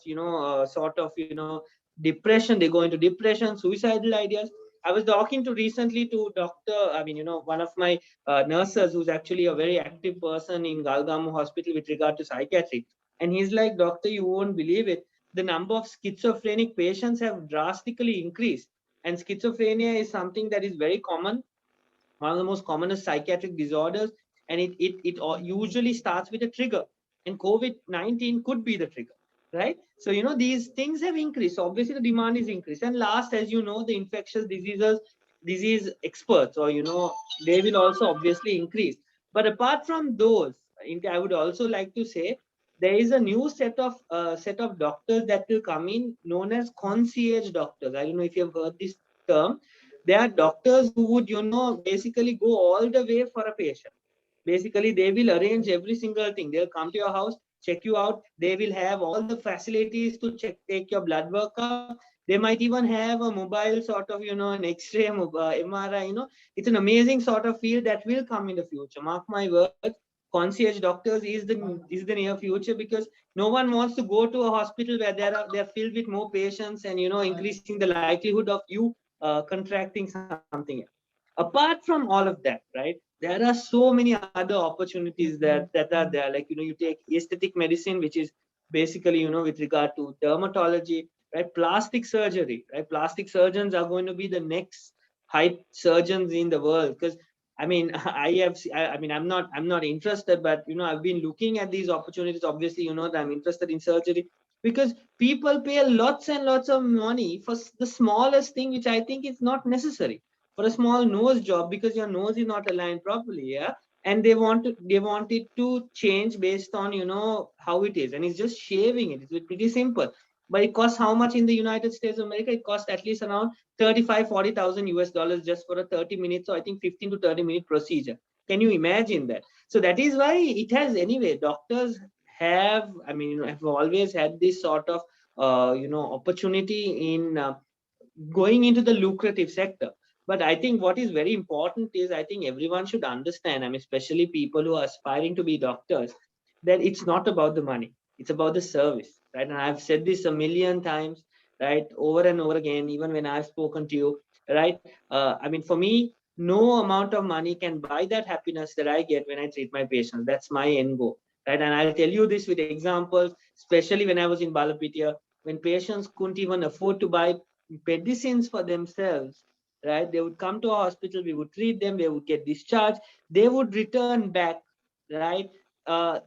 sort of depression. They go into depression, suicidal ideas. I was talking to recently to doctor, I mean, one of my nurses, who's actually a very active person in Galgamu hospital with regard to psychiatry. And he's like, doctor, you won't believe it, the number of schizophrenic patients have drastically increased. And schizophrenia is something that is very common, one of the most commonest psychiatric disorders, and it usually starts with a trigger, and COVID-19 could be the trigger, right? So these things have increased. So obviously the demand is increased. And last, as you know, the infectious disease experts, or they will also obviously increase. But apart from those, I would also like to say there is a new set of doctors that will come in, known as concierge doctors. I don't know if you have heard this term. There are doctors who would, basically go all the way for a patient. Basically, they will arrange every single thing. They'll come to your house, check you out. They will have all the facilities to take your blood work up. They might even have a mobile sort of, an X-ray, MRI. It's an amazing sort of field that will come in the future. Mark my words. Concierge doctors is the near future, because no one wants to go to a hospital where they're filled with more patients, and increasing the likelihood of you contracting something else. Apart from all of that, right, there are so many other opportunities that are there. Like, you take aesthetic medicine, which is basically, with regard to dermatology, right? Plastic surgery, right? Plastic surgeons are going to be the next hype surgeons in the world. Because I mean, I'm not interested, but I've been looking at these opportunities. Obviously, that I'm interested in surgery, because people pay lots and lots of money for the smallest thing, which I think is not necessary. For a small nose job, because your nose is not aligned properly, yeah, and they want it to change based on how it is, and it's just shaving it. It's pretty simple, but it costs how much in the United States of America? It costs at least around 35,000-40,000 US dollars just for a 30 minutes, so I think 15 to 30-minute procedure. Can you imagine that? So that is why it has, anyway, doctors have, have always had this sort of opportunity in going into the lucrative sector. But I think what is very important is, I think everyone should understand, especially people who are aspiring to be doctors, that it's not about the money, it's about the service, right? And I've said this a million times, right, over and over again, even when I've spoken to you, right? For me, no amount of money can buy that happiness that I get when I treat my patients. That's my end goal, right? And I'll tell you this with examples, especially when I was in Balapitiya, when patients couldn't even afford to buy medicines for themselves, right? They would come to our hospital, we would treat them, they would get discharged, they would return back, right,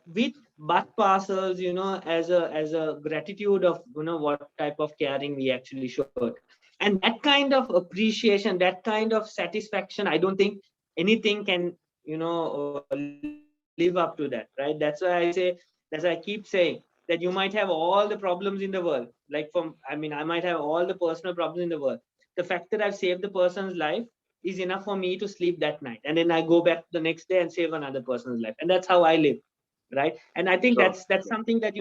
with butt parcels, as a gratitude of, what type of caring we actually showed. And that kind of appreciation, that kind of satisfaction, I don't think anything can, live up to that, right? That's why I keep saying that you might have all the problems in the world. I might have all the personal problems in the world. The fact that I've saved the person's life is enough for me to sleep that night. And then I go back the next day and save another person's life. And that's how I live. Right. And I think Sure. that's something that,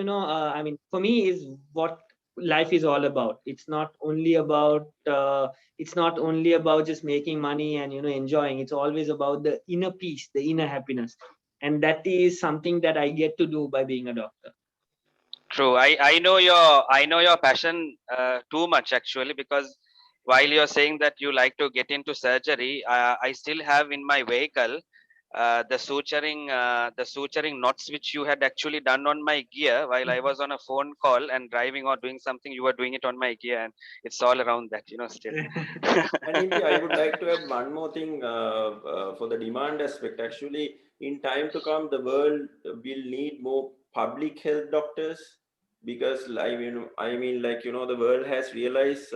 for me is what life is all about. It's not only about just making money and, enjoying. It's always about the inner peace, the inner happiness. And that is something that I get to do by being a doctor. True. I know your passion too much actually, because while you're saying that you like to get into surgery, I still have in my vehicle the suturing knots which you had actually done on my gear while I was on a phone call and driving or doing something. You were doing it on my gear, and it's all around that, still. And India, I would like to add one more thing for the demand aspect. Actually, in time to come, the world will need more public health doctors, because the world has realized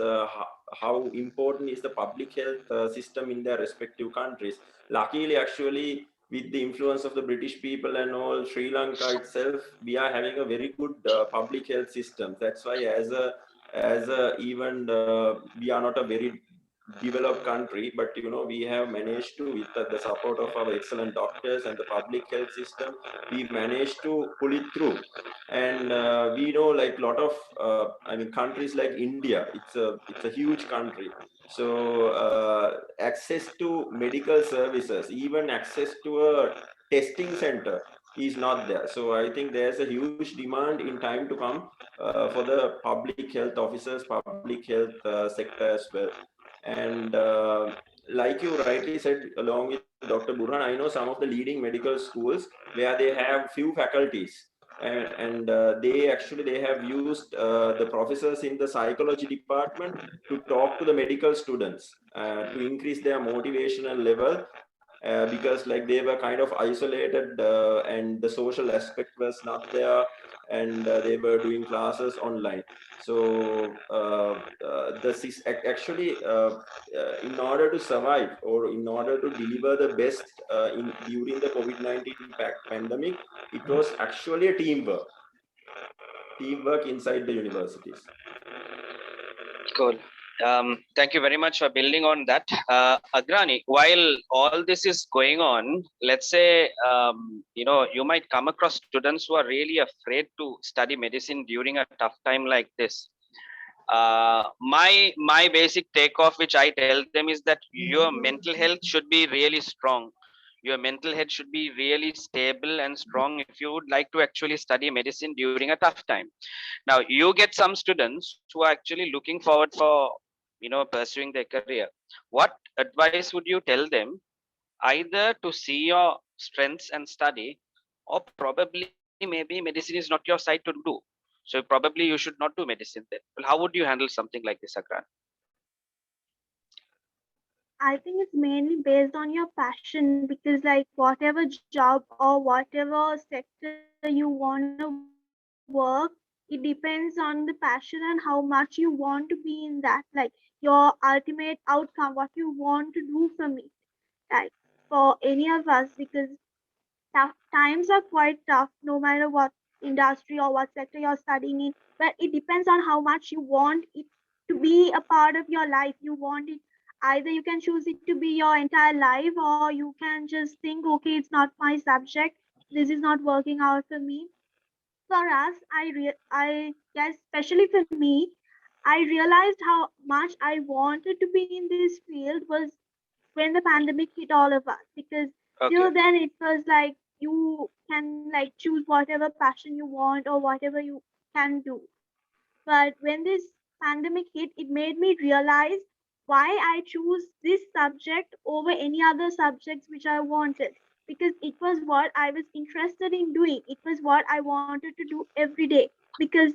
how important is the public health system in their respective countries. Luckily, actually, with the influence of the British people and all, Sri Lanka itself, we are having a very good public health system. That's why, even we are not a very developed country, but we have managed to, with the support of our excellent doctors and the public health system, we managed to pull it through. And we know, like, lot of countries like India, it's a huge country. So access to medical services, even access to a testing center is not there. So I think there's a huge demand in time to come for the public health officers, public health sector as well. And like you rightly said, along with Dr. Burhan, I know some of the leading medical schools where they have few faculties, and they have used the professors in the psychology department to talk to the medical students to increase their motivational level, because like they were kind of isolated and the social aspect was not there, and they were doing classes online. So in order to survive, or in order to deliver the best during the COVID-19 pandemic, it was actually a teamwork inside the universities. Cool. Thank you very much for building on that. Agrani, while all this is going on, let's say, you might come across students who are really afraid to study medicine during a tough time like this. My basic takeoff, which I tell them, is that your mental health should be really strong. Your mental health should be really stable and strong if you would like to actually study medicine during a tough time. Now, you get some students who are actually looking forward for, pursuing their career. What advice would you tell them, either to see your strengths and study, or probably maybe medicine is not your side to do? So probably you should not do medicine then. Well, how would you handle something like this, Agran? I think it's mainly based on your passion, because like whatever job or whatever sector you want to work, it depends on the passion and how much you want to be in that, like your ultimate outcome, what you want to do from it, like for any of us, because tough times are quite tough no matter what industry or what sector you're studying in, but it depends on how much you want it to be a part of your life. You want it, either you can choose it to be your entire life, or you can just think, okay, it's not my subject, this is not working out for me. For us, I guess, especially for me, I realized how much I wanted to be in this field was when the pandemic hit all of us, because till then it was like you can like choose whatever passion you want or whatever you can do. But when this pandemic hit, it made me realize why I choose this subject over any other subjects which I wanted, because it was what I was interested in doing, it was what I wanted to do every day. Because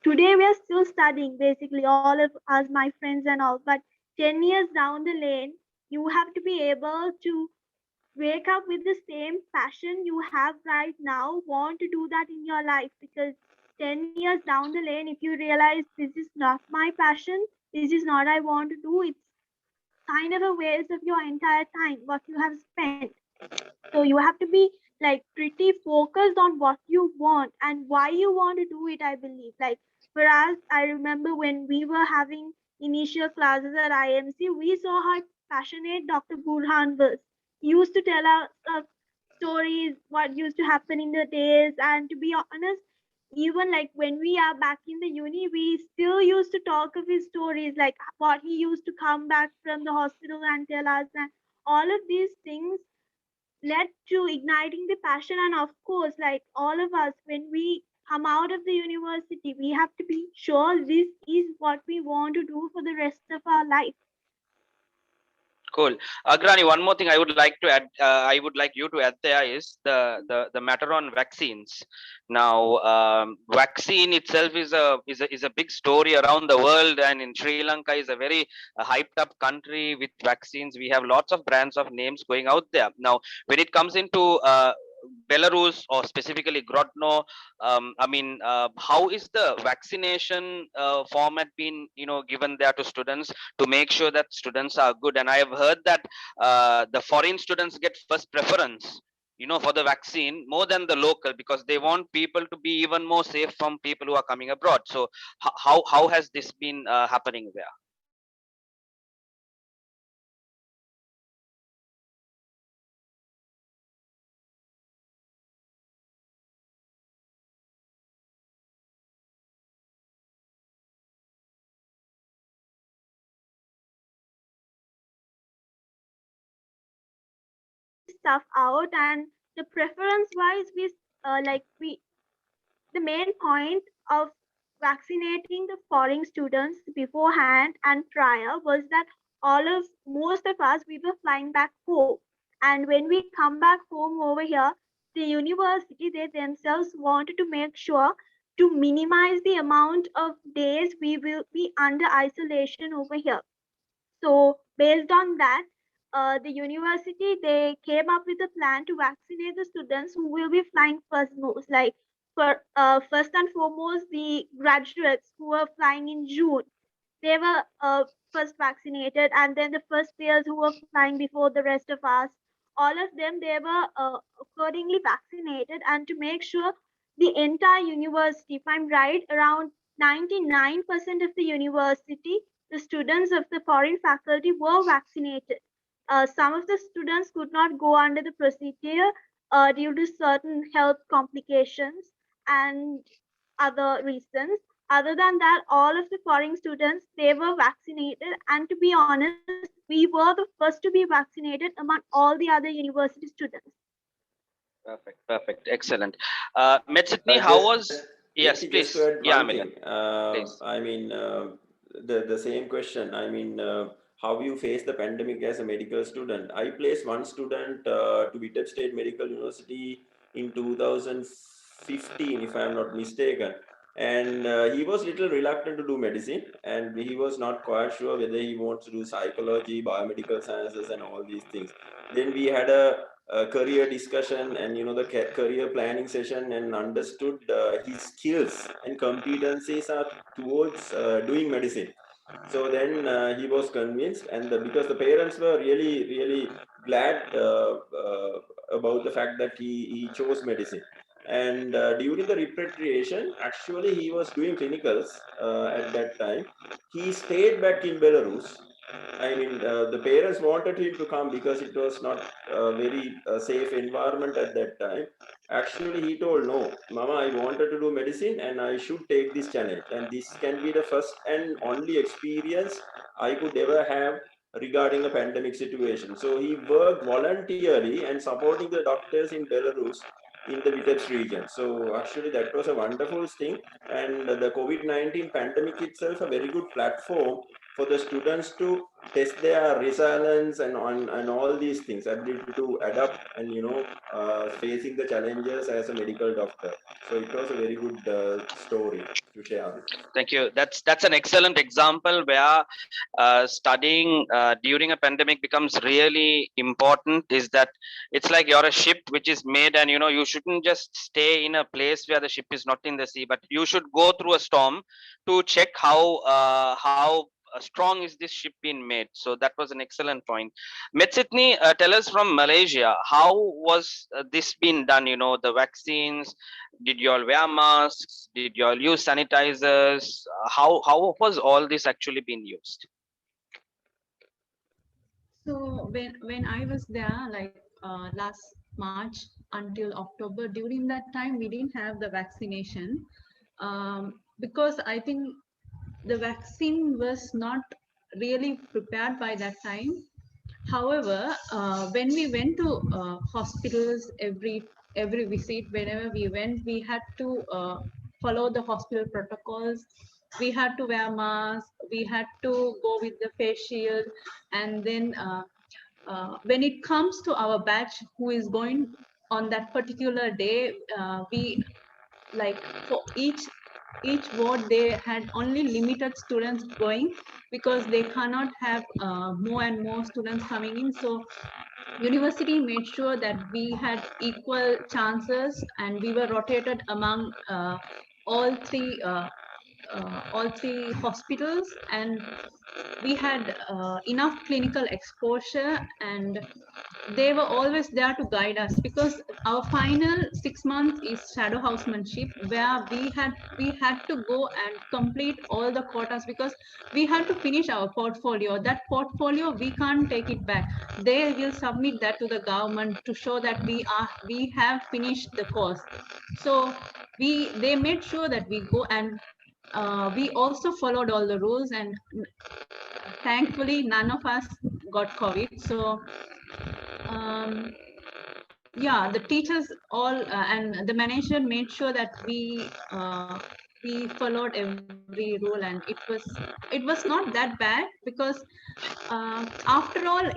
today we are still studying, basically all of us, my friends and all, but 10 years down the lane, you have to be able to wake up with the same passion you have right now, want to do that in your life, because 10 years down the lane, if you realize this is not my passion, this is not I want to do, it's kind of a waste of your entire time, what you have spent. So you have to be like pretty focused on what you want and why you want to do it, I believe. Like for us, I remember when we were having initial classes at IMC, we saw how passionate Dr. Burhan was. He used to tell us stories, what used to happen in the days, and to be honest, even like when we are back in the uni, we still used to talk of his stories, like what he used to come back from the hospital and tell us, and all of these things led to igniting the passion. And of course, like all of us, when we come out of the university, we have to be sure this is what we want to do for the rest of our life. Cool. Agrani, one more thing I would like to add, I would like you to add there is the matter on vaccines. Now, vaccine itself is a big story around the world, and in Sri Lanka is a very hyped up country with vaccines. We have lots of brands of names going out there. Now, when it comes into Belarus or specifically Grodno, I mean, how is the vaccination format been, given there to students to make sure that students are good? And I have heard that the foreign students get first preference, for the vaccine more than the local, because they want people to be even more safe from people who are coming abroad. So how has this been happening there? Stuff out, and the preference wise, we the main point of vaccinating the foreign students beforehand and prior was that most of us, we were flying back home, and when we come back home over here, the university, they themselves wanted to make sure to minimize the amount of days we will be under isolation over here. So based on that, the university, they came up with a plan to vaccinate the students who will be flying first most. Like for first and foremost, the graduates who were flying in June, they were first vaccinated, and then the first years who were flying before the rest of us, all of them, they were accordingly vaccinated. And to make sure the entire university, if I'm right, around 99% of the university, the students of the foreign faculty were vaccinated. Some of the students could not go under the procedure due to certain health complications and other reasons. Other than that, all of the foreign students, they were vaccinated. And to be honest, we were the first to be vaccinated among all the other university students. Perfect, excellent. Med Sydney, how was? Yes, Just please. to add Yeah, one Amelia. thing. Please. I mean, the same question. I mean, how you face the pandemic as a medical student? I placed one student to Viteb State Medical University in 2015, if I am not mistaken. And he was little reluctant to do medicine, and he was not quite sure whether he wants to do psychology, biomedical sciences, and all these things. Then we had a career discussion and the career planning session, and understood his skills and competencies are towards doing medicine. So then he was convinced, and because the parents were really glad about the fact that he chose medicine. And during the repatriation, actually he was doing clinicals at that time. He stayed back in Belarus. I mean, the parents wanted him to come because it was not a very safe environment at that time. Actually, he told, no, Mama, I wanted to do medicine and I should take this challenge. And this can be the first and only experience I could ever have regarding a pandemic situation. So he worked voluntarily and supporting the doctors in Belarus in the Vitebsk region. So actually, that was a wonderful thing. And the COVID-19 pandemic itself, a very good platform for the students to test their resilience and all these things, ability to adapt and facing the challenges as a medical doctor. So it was a very good story to share. Thank you. That's an excellent example where studying during a pandemic becomes really important. Is that it's like you're a ship which is made, and you shouldn't just stay in a place where the ship is not in the sea, but you should go through a storm to check how strong is this ship being made. So that was an excellent point. Metsitni, tell us from Malaysia, how was this being done? The vaccines. Did you all wear masks? Did you all use sanitizers? How was all this actually being used? So when I was there, like last March until October, during that time we didn't have the vaccination because I think the vaccine was not really prepared by that time. However, when we went to hospitals, every visit, whenever we went, we had to follow the hospital protocols. We had to wear masks. We had to go with the face shield, and then when it comes to our batch, who is going on that particular day, we like for each ward they had only limited students going because they cannot have more and more students coming in. So university made sure that we had equal chances and we were rotated among all three hospitals, and we had enough clinical exposure, and they were always there to guide us, because our final 6 months is shadow housemanship, where we had to go and complete all the quotas, because we had to finish our portfolio. That portfolio we can't take it back. They will submit that to the government to show that we have finished the course. So they made sure that we go, and we also followed all the rules, and thankfully none of us got COVID. So yeah, the teachers all and the manager made sure that we followed every rule, and it was not that bad, because after all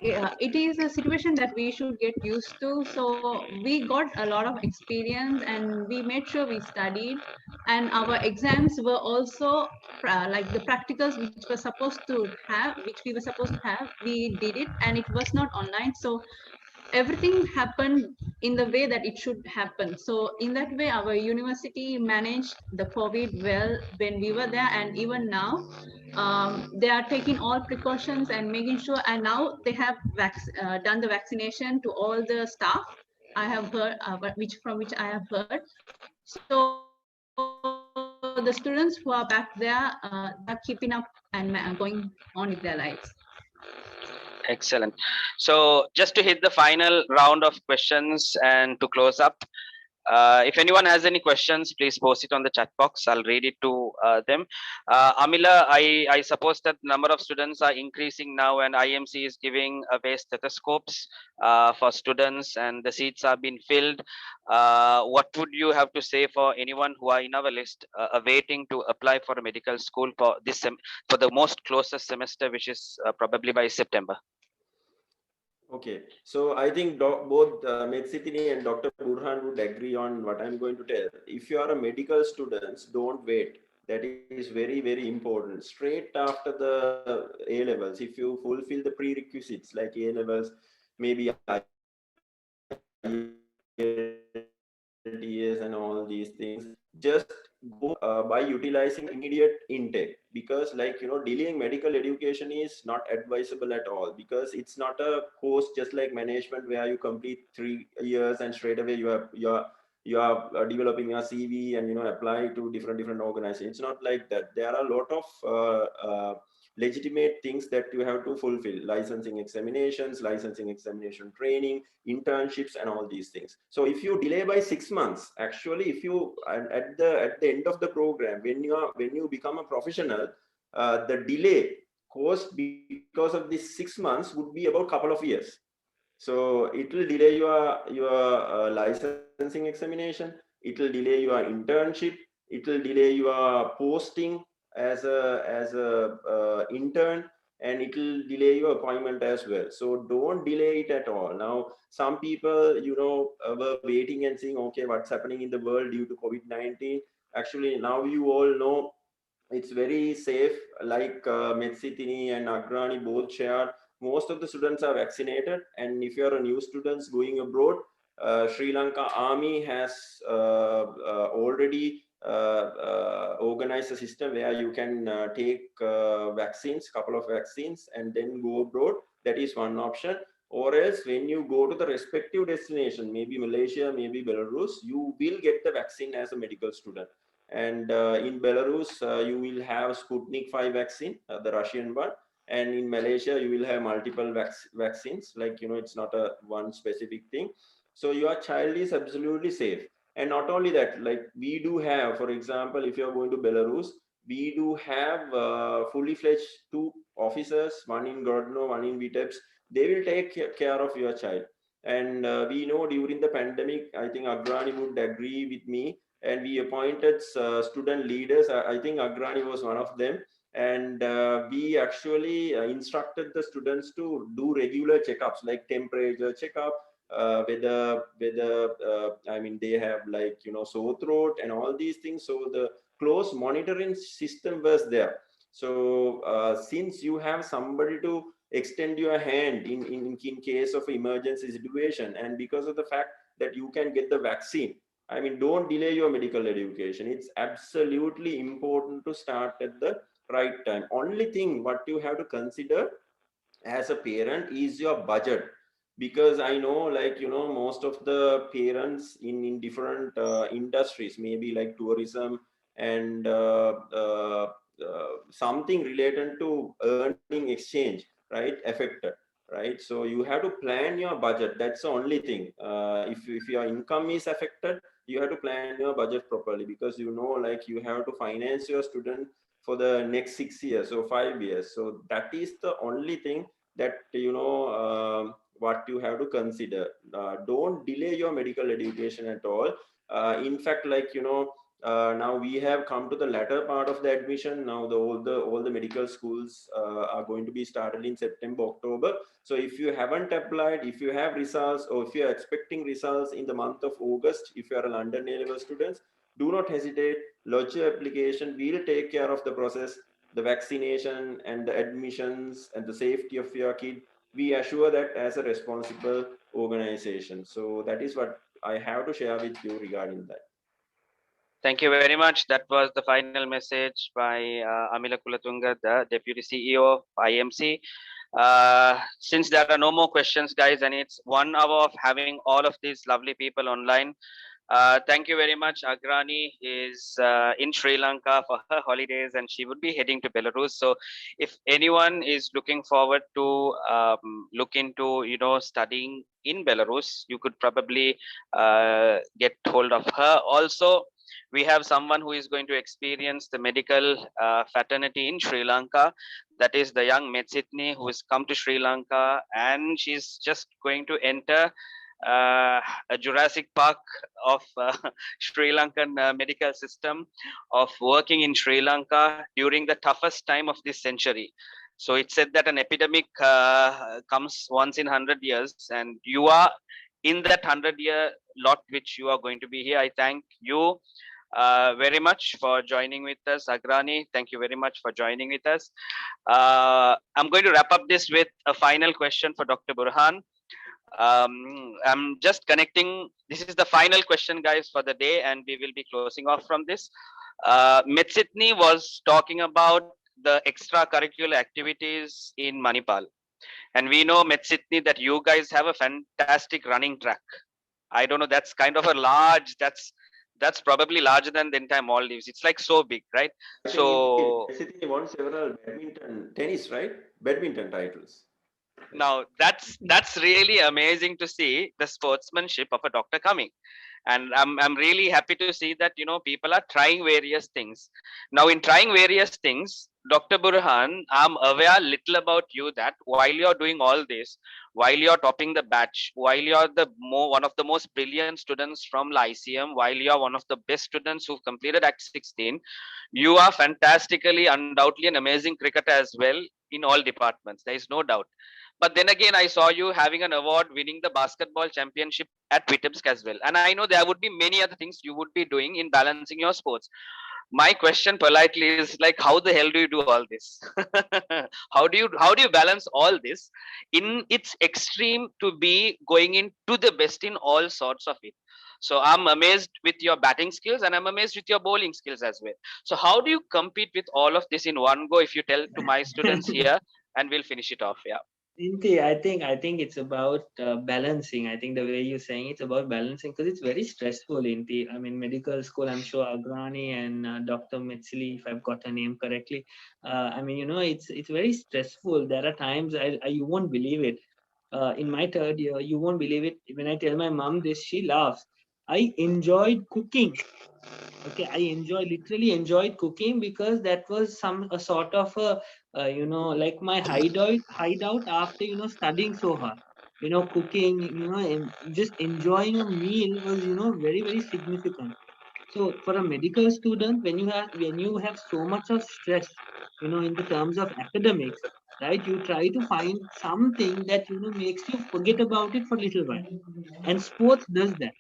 it is a situation that we should get used to. So we got a lot of experience, and we made sure we studied, and our exams were also like the practicals which we were supposed to have, we did it, and it was not online. So everything happened in the way that it should happen. So in that way, our university managed the COVID well when we were there, and even now they are taking all precautions and making sure, and now they have done the vaccination to all the staff. I have heard, from which I have heard. So the students who are back there, they're keeping up and going on with their lives. Excellent. So just to hit the final round of questions and to close up, if anyone has any questions, please post it on the chat box. I'll read it to them. Amila, I suppose that number of students are increasing now, and IMC is giving away stethoscopes for students, and the seats are being filled. What would you have to say for anyone who are in our list awaiting to apply for a medical school for this for the most closest semester, which is probably by September? Okay, so I think both Metsitni and Dr. Burhan would agree on what I'm going to tell. If you are a medical student, don't wait. That is very, very important. Straight after the A levels, if you fulfill the prerequisites like A levels, maybe IELTS and all these things, just go by utilizing immediate intake, because delaying medical education is not advisable at all, because it's not a course just like management where you complete 3 years and straight away you are developing a CV and apply to different organizations. It's not like that. There are a lot of legitimate things that you have to fulfill: licensing examinations, licensing examination training, internships, and all these things. So if you delay by 6 months, actually, if you at the end of the program, when you become a professional, the delay caused because of these 6 months would be about a couple of years. So it will delay your licensing examination, it will delay your internship, it will delay your posting, as a intern, and it will delay your appointment as well. So don't delay it at all. Now, some people, were waiting and saying, okay, what's happening in the world due to COVID-19? Actually, now you all know it's very safe. Like Medsitini and Agrani both shared, most of the students are vaccinated. And if you're a new students going abroad, Sri Lanka Army has already organize a system where you can take vaccines, couple of vaccines, and then go abroad. That is one option. Or else, when you go to the respective destination, maybe Malaysia, maybe Belarus, you will get the vaccine as a medical student. And in Belarus, you will have Sputnik 5 vaccine, the Russian one. And in Malaysia, you will have multiple vaccines. Like, it's not a one specific thing. So your child is absolutely safe. And not only that, like we do have, for example, if you're going to Belarus, we do have fully fledged 2 officers, one in Grodno, one in Vitebsk. They will take care of your child. And we know during the pandemic, I think Agrani would agree with me, and we appointed student leaders. I think Agrani was one of them. And we actually instructed the students to do regular checkups, like temperature checkup, whether I mean, they have like, sore throat and all these things. So the close monitoring system was there. So since you have somebody to extend your hand in case of emergency situation, and because of the fact that you can get the vaccine, I mean, don't delay your medical education. It's absolutely important to start at the right time. Only thing what you have to consider as a parent is your budget. Because I know, like, most of the parents in different industries, maybe like tourism and something related to earning exchange, right, affected, right? So you have to plan your budget. That's the only thing. If your income is affected, you have to plan your budget properly, because like you have to finance your student for the next 6 years or 5 years. So that is the only thing that what you have to consider. Don't delay your medical education at all. In fact, like, now we have come to the latter part of the admission. Now all the medical schools are going to be started in September, October. So if you haven't applied, if you have results, or if you're expecting results in the month of August, if you are a London A-level students, do not hesitate, lodge your application. We'll take care of the process, the vaccination and the admissions and the safety of your kid. We assure that as a responsible organization. So that is what I have to share with you regarding that. Thank you very much. That was the final message by Amila Kulatunga, the Deputy CEO of IMC. Since there are no more questions, guys, and it's 1 hour of having all of these lovely people online, thank you very much. Agrani is in Sri Lanka for her holidays, and she would be heading to Belarus. So if anyone is looking forward to look into, studying in Belarus, you could probably get hold of her. Also, we have someone who is going to experience the medical fraternity in Sri Lanka. That is the young Medsitni, who has come to Sri Lanka, and she's just going to enter a Jurassic Park of Sri Lankan medical system, of working in Sri Lanka during the toughest time of this century. So it's said that an epidemic comes once in 100 years, and you are in that 100-year lot which you are going to be here. I thank you very much for joining with us. Agrani, thank you very much for joining with us. I'm going to wrap up this with a final question for Dr. Burhan. I'm just connecting. This is the final question, guys, for the day, and we will be closing off from this. Medsitni was talking about the extracurricular activities in Manipal. And we know, Medsitni, that you guys have a fantastic running track. I don't know, that's kind of a large, that's probably larger than the entire Maldives. It's like so big, right? So Medsitni won several tennis, right? Badminton titles. Now that's really amazing to see the sportsmanship of a doctor coming. And I'm really happy to see that, people are trying various things. Now, in trying various things, Dr. Burhan, I'm aware little about you that while you're doing all this, while you're topping the batch, while you're one of the most brilliant students from Lyceum, while you're one of the best students who've completed Act 16, you are fantastically, undoubtedly an amazing cricketer as well in all departments. There is no doubt. But then again, I saw you having an award, winning the basketball championship at Vitebsk as well. And I know there would be many other things you would be doing in balancing your sports. My question politely is like, how the hell do you do all this? how do you balance all this in its extreme to be going into the best in all sorts of it? So I'm amazed with your batting skills and I'm amazed with your bowling skills as well. So how do you compete with all of this in one go, if you tell to my students here, and we'll finish it off? Yeah. Inti, I think it's about balancing. I think the way you're saying it's about balancing because it's very stressful. Inti, I mean, medical school. I'm sure Agrani and Dr. Mitsili, if I've got her name correctly. I mean, it's very stressful. There are times you won't believe it. In my third year, you won't believe it. When I tell my mom this, she laughs. I enjoyed cooking. Okay, I literally enjoyed cooking because that was a sort of a like my hideout after studying so hard. Cooking, and just enjoying a meal was very very significant. So for a medical student, when you have so much of stress, in the terms of academics, right, you try to find something that makes you forget about it for a little while, and sports does that.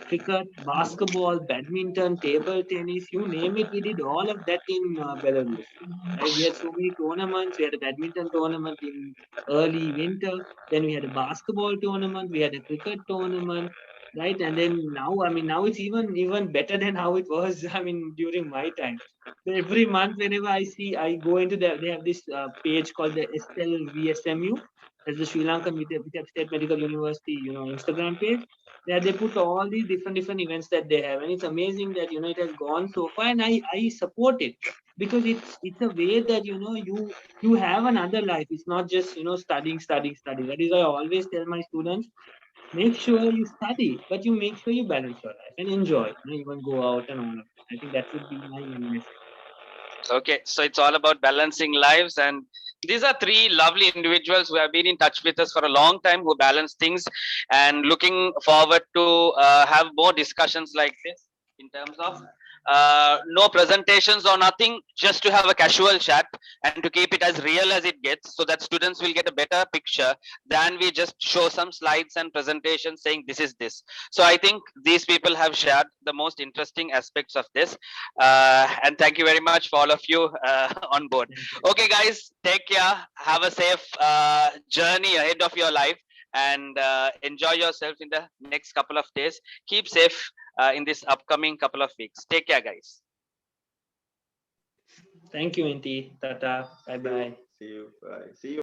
Cricket, basketball, badminton, table tennis, you name it, we did all of that in Belarus. Right? We had so many tournaments. We had a badminton tournament in early winter. Then we had a basketball tournament. We had a cricket tournament. Right. And then now, I mean, now it's even better than how it was, I mean, during my time. So every month, whenever I go into they have this page called the Estel VSMU. That's the Sri Lankan Vitebsk State Medical University, Instagram page. There they put all these different events that they have, and it's amazing that it has gone so far, and I support it because it's a way that you have another life. It's not just studying. That is why I always tell my students, make sure you study, but you make sure you balance your life and enjoy. Even go out and all of that. I think that would be my main message. Okay, so it's all about balancing lives, and these are three lovely individuals who have been in touch with us for a long time, who balance things, and looking forward to have more discussions like this in terms of no presentations or nothing, just to have a casual chat and to keep it as real as it gets, so that students will get a better picture than we just show some slides and presentations saying this is this. So I think these people have shared the most interesting aspects of this, and thank you very much for all of you on board. Okay guys, take care, have a safe journey ahead of your life, and enjoy yourself in the next couple of days. Keep safe in this upcoming couple of weeks. Take care, guys. Thank you, Inti. Tata. Bye bye. See you. Bye. See you.